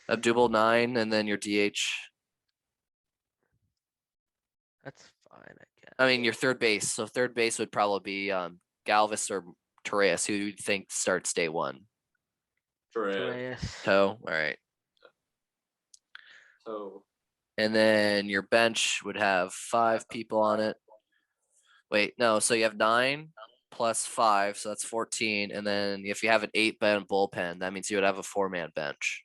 Abdul 9 and then your DH. That's fine, I guess. I mean your third base. So third base would probably be Galvis or Torres, who you think starts day 1. Torres. Torres. So all right. So And then your bench would have 5 people on it. Wait, no. So you have 9 plus 5, so that's 14. And then if you have an 8-man bullpen, that means you would have a 4-man bench.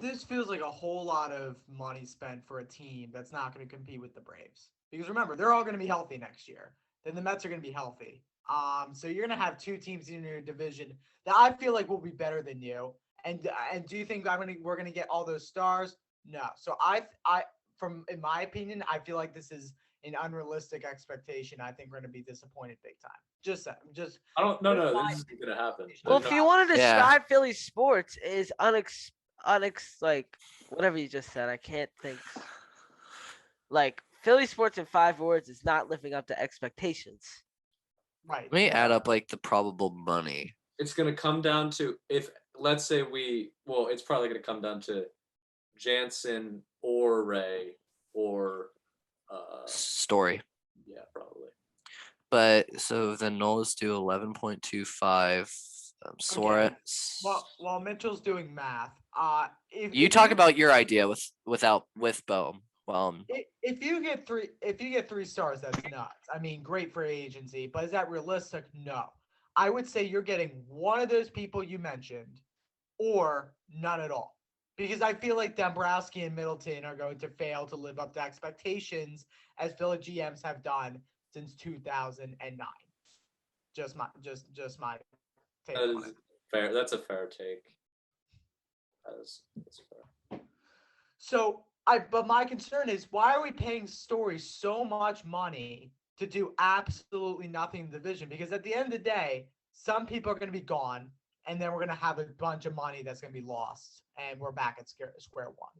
This feels like a whole lot of money spent for a team that's not going to compete with the Braves. Because remember, they're all going to be healthy next year. Then the Mets are going to be healthy. So you're going to have 2 teams in your division that I feel like will be better than you. And do you think we're going to get all those stars? No. So in my opinion, I feel like this is an unrealistic expectation. I think we're going to be disappointed big time. Just I don't. No, That's no, my this is gonna happen. Well, There's if no- you want to Yeah. describe Philly sports is like whatever you just said, I can't think. Like Philly sports in 5 words is not living up to expectations. right. Let me add up like the probable money. it's gonna come down to if let's say it's probably gonna come down to Jansen or Ray or Story. yeah, probably. But so then Nolas do 11.25. Suarez. While Mitchell's doing math, You talk about your idea with Bohm. If you get 3 stars, that's nuts. I mean, great for agency, but is that realistic? No. I would say you're getting one of those people you mentioned, or none at all. Because I feel like Dombrowski and Middleton are going to fail to live up to expectations as Philly GMs have done since 2009. Just my take That on is it. fair. That's a fair take. That's fair. So but my concern is, why are we paying Story so much money to do absolutely nothing in the division? Because at the end of the day, some people are going to be gone, and then we're going to have a bunch of money that's going to be lost, and we're back at square one.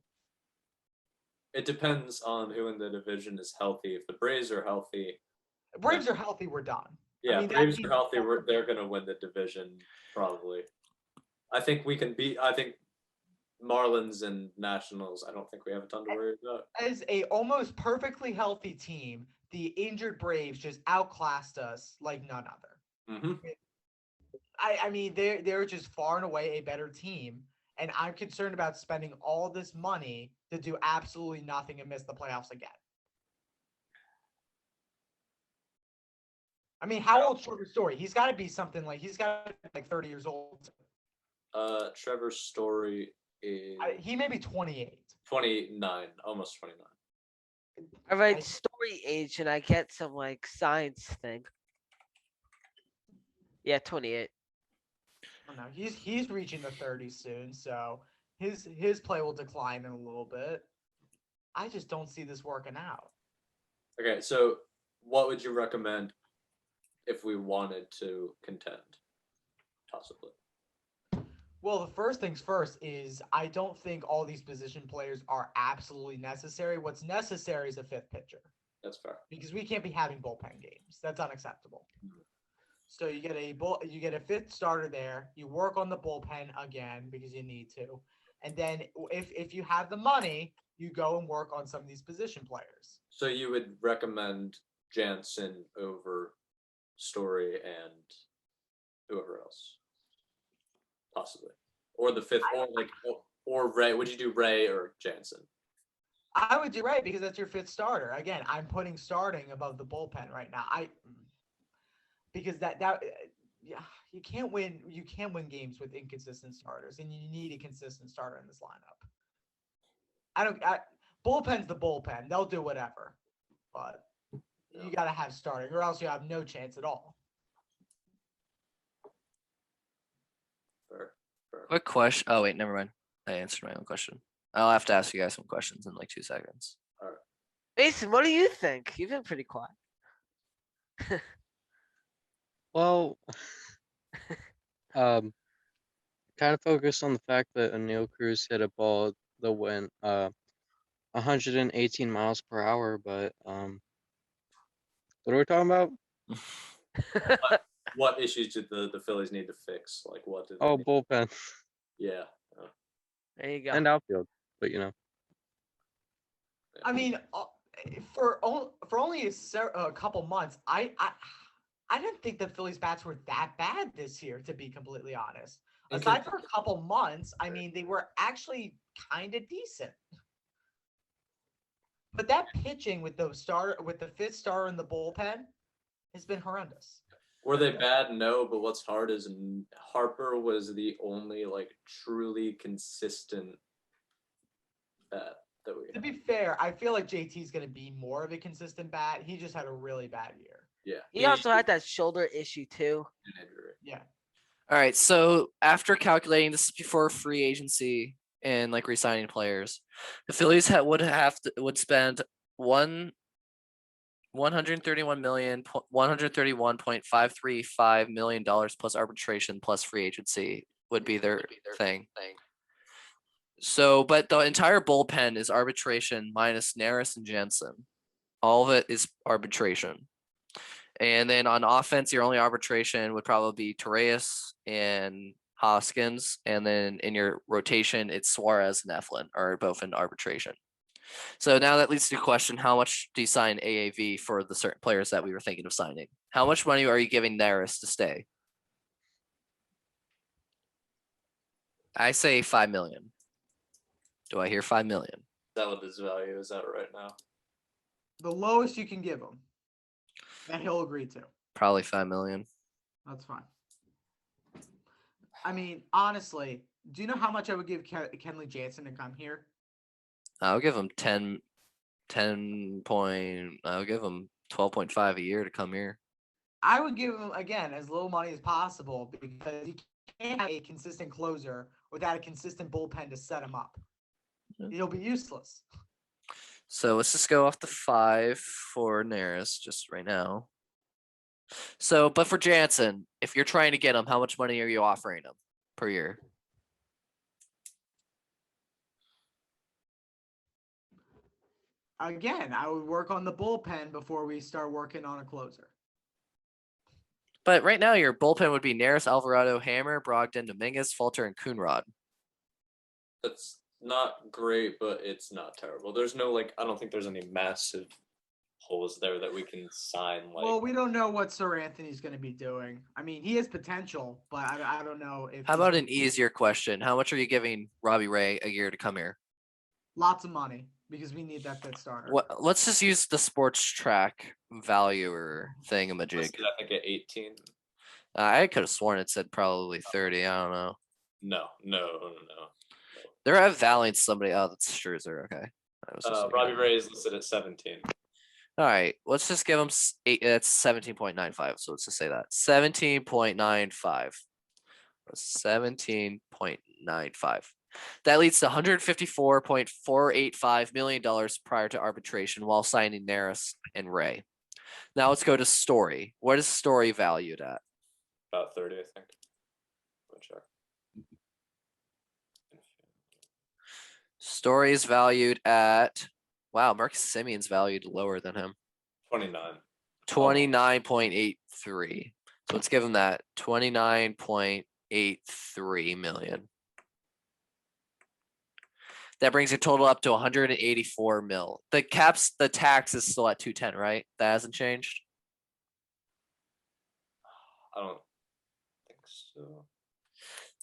It depends on who in the division is healthy. If the Braves are healthy, Braves are healthy, we're done. yeah, I mean, that Braves are team- healthy. They're going to win the division probably. I think we can beat. I think Marlins and Nationals. I don't think we have a ton to worry about. As a almost perfectly healthy team, the injured Braves just outclassed us like none other. Mm-hmm. I mean, they're just far and away a better team, and I'm concerned about spending all this money to do absolutely nothing and miss the playoffs again. I mean, how old's Trevor Story? He's got to be something like 30 years old. Trevor Story is He may be 28. 29, almost 29. I write story age and I get some like science thing. Yeah, 28. I don't know. He's reaching the 30s soon, so his play will decline in a little bit. I just don't see this working out. Okay, so what would you recommend if we wanted to contend, possibly? Well, the first things first is I don't think all these position players are absolutely necessary. What's necessary is a 5th pitcher. That's fair. Because we can't be having bullpen games. That's unacceptable. So you get a 5th starter there. You work on the bullpen again because you need to, and then if you have the money, you go and work on some of these position players. So you would recommend Jansen over Story and whoever else, possibly, or the 5th, or Ray. Would you do Ray or Jansen? I would do Ray because that's your 5th starter. Again, I'm putting starting above the bullpen right now. Because yeah, you can't win games with inconsistent starters, and you need a consistent starter in this lineup. Bullpen's the bullpen. They'll do whatever, but you got to have starting, or else you have no chance at all. Fair. Quick question. Oh wait, never mind. I answered my own question. I'll have to ask you guys some questions in like 2 seconds. Mason, what do you think? You've been pretty quiet. Well, kind of focused on the fact that O'Neal Cruz hit a ball that went 118 miles per hour, but what are we talking about? What issues did the Phillies need to fix? Like what did they Oh, need? bullpen Yeah. There you go. and outfield, but I mean, for only a couple months, I didn't think the Phillies bats were that bad this year, to be completely honest. Aside from a couple months, I mean, they were actually kind of decent. But that pitching with the fifth starter in the bullpen has been horrendous. Were they bad? No, but what's hard is Harper was the only like truly consistent bat that we To had. be fair, I feel like JT's going to be more of a consistent bat. He just had a really bad year. Yeah. He also had that shoulder issue too. An injury. Yeah. All right. So after calculating this before free agency and like re-signing players, the Phillies would spend $131.535 million plus arbitration plus free agency would be their thing. So, but the entire bullpen is arbitration minus Neris and Jensen. All of it is arbitration. And then on offense, your only arbitration would probably be Torres and Hoskins. And then in your rotation, it's Suarez and Eflin are both in arbitration. So now that leads to the question, how much do you sign AAV for the certain players that we were thinking of signing? How much money are you giving Neris to stay? I say 5 million. Do I hear 5 million? Is that what his value is at right now? The lowest you can give him that he'll agree to. Probably 5 million. That's fine. I mean, honestly, do you know how much I would give Kenley Jansen to come here? I'll give him 12.5 a year to come here. I would give him, again, as little money as possible because you can't have a consistent closer without a consistent bullpen to set him up. It'll be useless. So let's just go off the 5 for Neris just right now. So, but for Jansen, if you're trying to get him, how much money are you offering him per year? Again, I would work on the bullpen before we start working on a closer. But right now, your bullpen would be Neris, Alvarado, Hammer, Brogdon, Dominguez, Falter, and Coonrod. That's not great, but it's not terrible. There's no like, I don't think there's any massive holes there that we can sign. Like, Well, we don't know what Sir Anthony's going to be doing. I mean, he has potential, but I don't know if. How about an easier question? How much are you giving Robbie Ray a year to come here? Lots of money because we need that fifth starter. Let's just use the sports track valuer thingamajig. I think at 18. I could have sworn it said probably 30. I don't know. No. They're at valuing somebody. Oh, that's Scherzer. Okay. Robbie Ray is listed at 17. All right. Let's just give him 8. That's 17.95. So let's just say that 17.95. 17.95. That leads to $154.485 million prior to arbitration while signing Neris and Ray. Now let's go to Story. What is Story valued at? About 30, I think. Let me check. Story is valued at, wow, Marcus Simeon's valued lower than him. 29. 29.83. So let's give him that 29.83 million. That brings your total up to 184 mil. The tax is still at 210, right? That hasn't changed. I don't think so.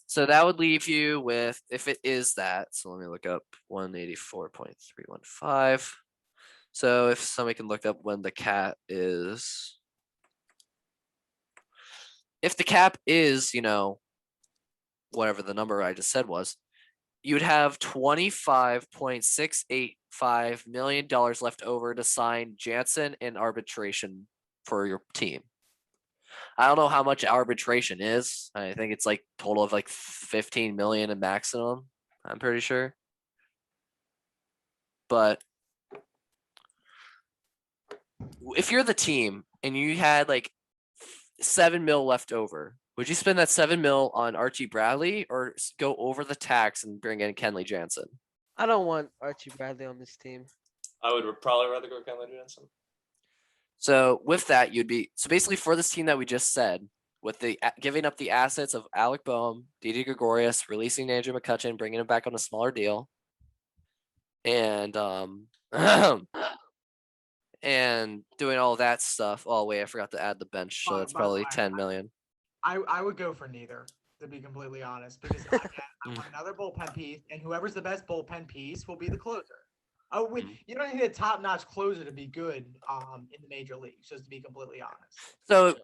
So that would leave you with, if it is that, so let me look up 184.315. So if somebody can look up when the cap is, if the cap is, whatever the number I just said was, you would have $25.685 million left over to sign Jansen in arbitration for your team. I don't know how much arbitration is. I think it's like total of like 15 million in maximum. I'm pretty sure. But if you're the team and you had like 7 mil left over, would you spend that 7 mil on Archie Bradley or go over the tax and bring in Kenley Jansen? I don't want Archie Bradley on this team. I would probably rather go Kenley Jansen. So with that, you'd be so basically for this team that we just said, with the giving up the assets of Alec Boehm, Didi Gregorius, releasing Andrew McCutchen, bringing him back on a smaller deal, and and doing all that stuff. Oh wait, I forgot to add the bench, so that's probably 10 million. I would go for neither. to be completely honest, because again, I want another bullpen piece, and whoever's the best bullpen piece will be the closer. Oh, you don't need a top-notch closer to be good in the major leagues, just to be completely honest. So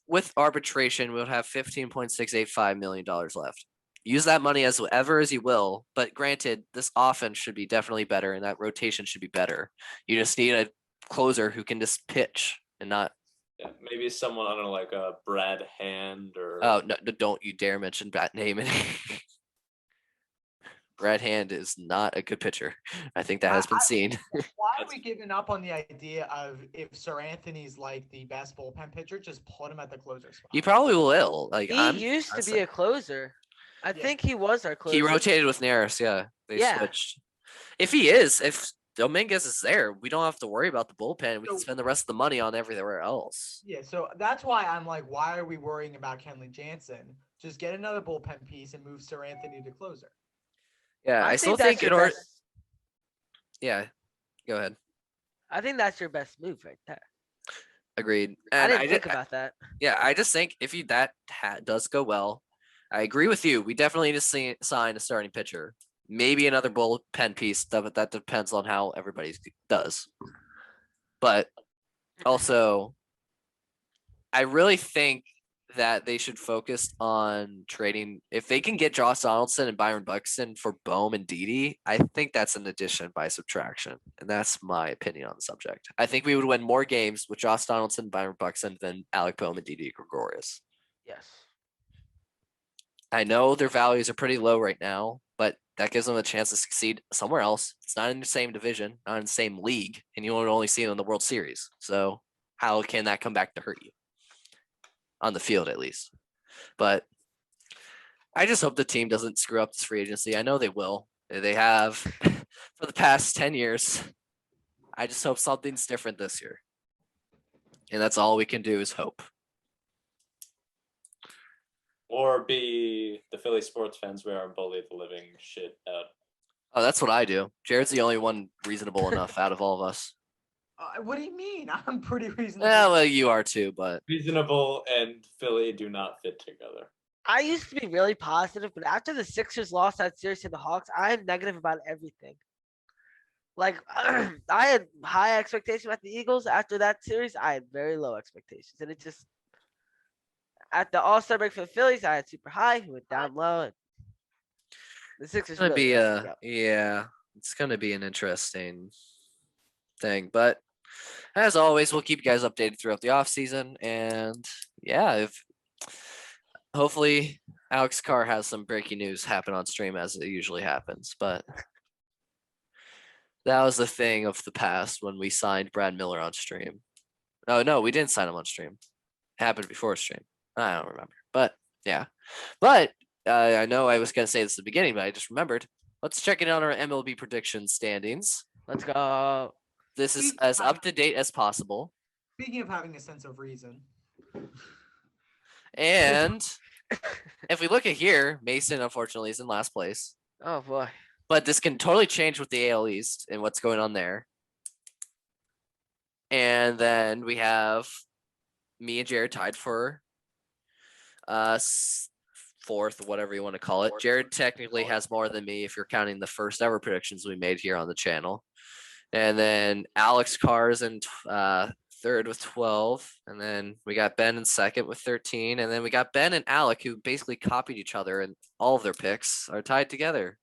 with arbitration, we'll have $15.685 million left. Use that money as whatever as you will, but granted, this offense should be definitely better, and that rotation should be better. You just need a closer who can just pitch and not. Yeah, maybe someone, I don't know, like a Brad Hand or. Oh no! Don't you dare mention that name. Brad Hand is not a good pitcher. I think that has been seen. Why are we giving up on the idea of if Sir Anthony's like the best bullpen pitcher, just put him at the closer spot? He probably will. Like He used to be a closer. I think he was our closer. He rotated with Neris. Yeah, they switched. If Dominguez is there, we don't have to worry about the bullpen. We can spend the rest of the money on everywhere else. Yeah, so that's why I'm like, why are we worrying about Kenley Jansen? Just get another bullpen piece and move Sir Anthony to closer. Yeah, I still think in order. Yeah, go ahead. I think that's your best move right there. Agreed. And And I didn't think about that. Yeah, I just think if does go well, I agree with you. We definitely need to sign a starting pitcher. Maybe another bullpen piece. That depends on how everybody does. But also, I really think that they should focus on trading. If they can get Josh Donaldson and Byron Buxton for Bohm and Didi, I think that's an addition by subtraction. And that's my opinion on the subject. I think we would win more games with Josh Donaldson and Byron Buxton than Alec Bohm and Didi Gregorius. Yes. I know their values are pretty low right now, but that gives them a chance to succeed somewhere else. It's not in the same division, not in the same league, and you will only see them in the World Series. So how can that come back to hurt you? On the field, at least. But I just hope the team doesn't screw up this free agency. I know they will. They have for the past 10 years. I just hope something's different this year. And that's all we can do is hope. Or be the Philly sports fans we are and bully the living shit out. Oh, that's what I do. Jared's the only one reasonable enough out of all of us. What do you mean? I'm pretty reasonable. Yeah, well, you are too, but Reasonable and Philly do not fit together. I used to be really positive, but after the Sixers lost that series to the Hawks, I am negative about everything. Like, I had high expectations about the Eagles. After that series, I had very low expectations. And it just, at the All-Star break for the Phillies, I had super high, went down low. And the Sixers it's gonna really be it's gonna be an interesting thing. But as always, we'll keep you guys updated throughout the off season. And yeah, if hopefully Alex Carr has some breaking news happen on stream as it usually happens. But that was the thing of the past when we signed Brad Miller on stream. Oh no, we didn't sign him on stream. It happened before stream. I don't remember. But yeah. But I know I was gonna say this at the beginning, but I just remembered. Let's check it out on our MLB prediction standings. Let's go. This is as up to date as possible. Speaking of having a sense of reason. And if we look at here, Mason unfortunately is in last place. Oh boy. But this can totally change with the AL East and what's going on there. And then we have me and Jared tied for fourth, whatever you want to call it. Jared technically has more than me if you're counting the first ever predictions we made here on the channel. And then Alex Carr's in third with 12. And then we got Ben in second with 13. And then we got Ben and Alec, who basically copied each other, and all of their picks are tied together.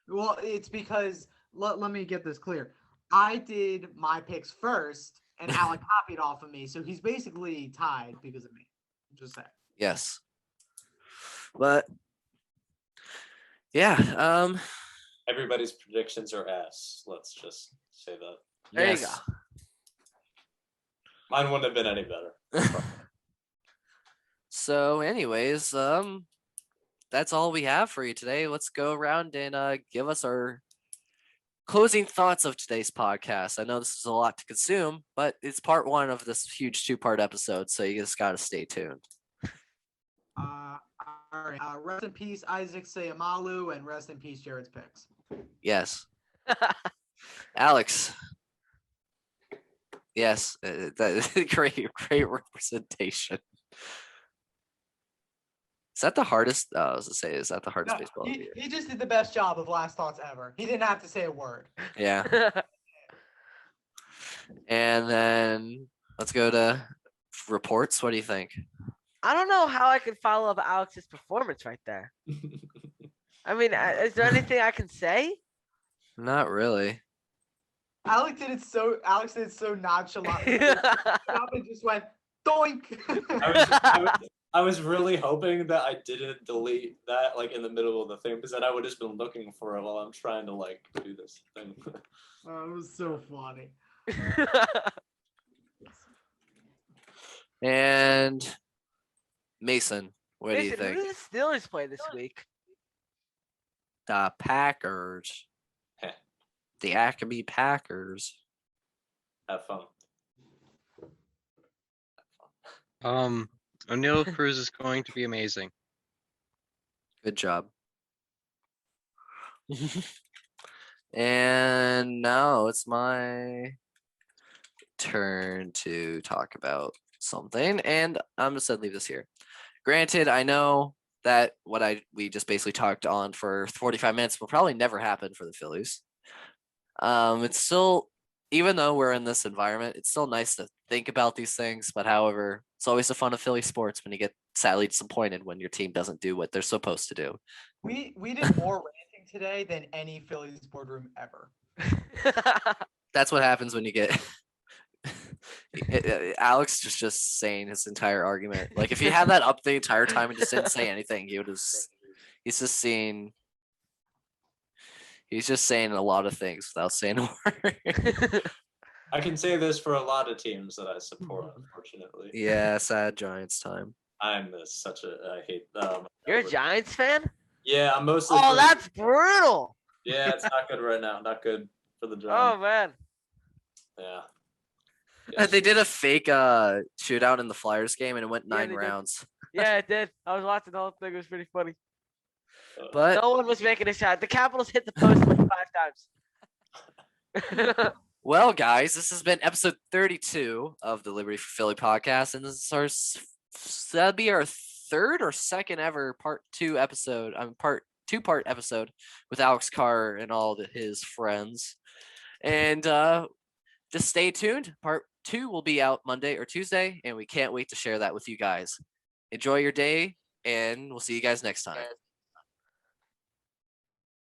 Well, it's because, let me get this clear. I did my picks first, and Alec copied off of me. So he's basically tied because of me. Just saying. Yes. But yeah, Everybody's predictions are ass. Let's just say that. There you go. Mine wouldn't have been any better. So anyways, that's all we have for you today. Let's go around and give us our closing thoughts of today's podcast. I know this is a lot to consume, but it's part one of this huge 2-part episode, so you just got to stay tuned. All right. Rest in peace, Isaac Sayamalu, and rest in peace, Jared's picks. Yes. Alex. Yes, that great representation. Is that the hardest? I was to say, is that the hardest No, baseball of the year? he just did the best job of last thoughts ever. He didn't have to say a word. Yeah. And then let's go to reports. What do you think? I don't know how I can follow up Alex's performance right there. I mean, is there anything I can say? Not really. Alex did it so nonchalantly. And just went doink. I was really hoping that I didn't delete that like in the middle of the thing because then I would have just been looking for it while I'm trying to like do this thing. Oh, it was so funny. And Mason, what do you Mason, think? who do the Steelers play this week? The Packers. Heh. The Acme Packers. Have fun. O'Neal Cruz is going to be amazing. Good job. And now it's my turn to talk about something, and I'm just gonna leave this here. Granted, I know that we just basically talked on for 45 minutes will probably never happen for the Phillies. It's still, even though we're in this environment, it's still nice to think about these things. But however, it's always the fun of Philly sports when you get sadly disappointed when your team doesn't do what they're supposed to do. We did more ranting today than any Phillies boardroom ever. That's what happens when you get Alex was just saying his entire argument. Like if he had that up the entire time and just didn't say anything, he would have. He's just saying. He's just saying a lot of things without saying a word. I can say this for a lot of teams that I support, unfortunately. Yeah, sad Giants time. I'm such a I hate You're a Giants fan? Yeah, I'm mostly Oh, that's brutal. Yeah, it's not good right now. Not good for the Oh Giants. man. Yeah. They did a fake shootout in the Flyers game and it went Yeah, 9 they did. rounds. Yeah, it did. I was watching the whole thing. It was pretty funny. But No one was making a shot. The Capitals hit the post like 5 times. well, guys, this has been episode 32 of the Liberty for Philly podcast, and this is our that'll be our third or second ever part 2 episode. Part episode with Alex Carr and all his friends. And just stay tuned. Part 2 will be out Monday or Tuesday, and we can't wait to share that with you guys. Enjoy your day, and we'll see you guys next time.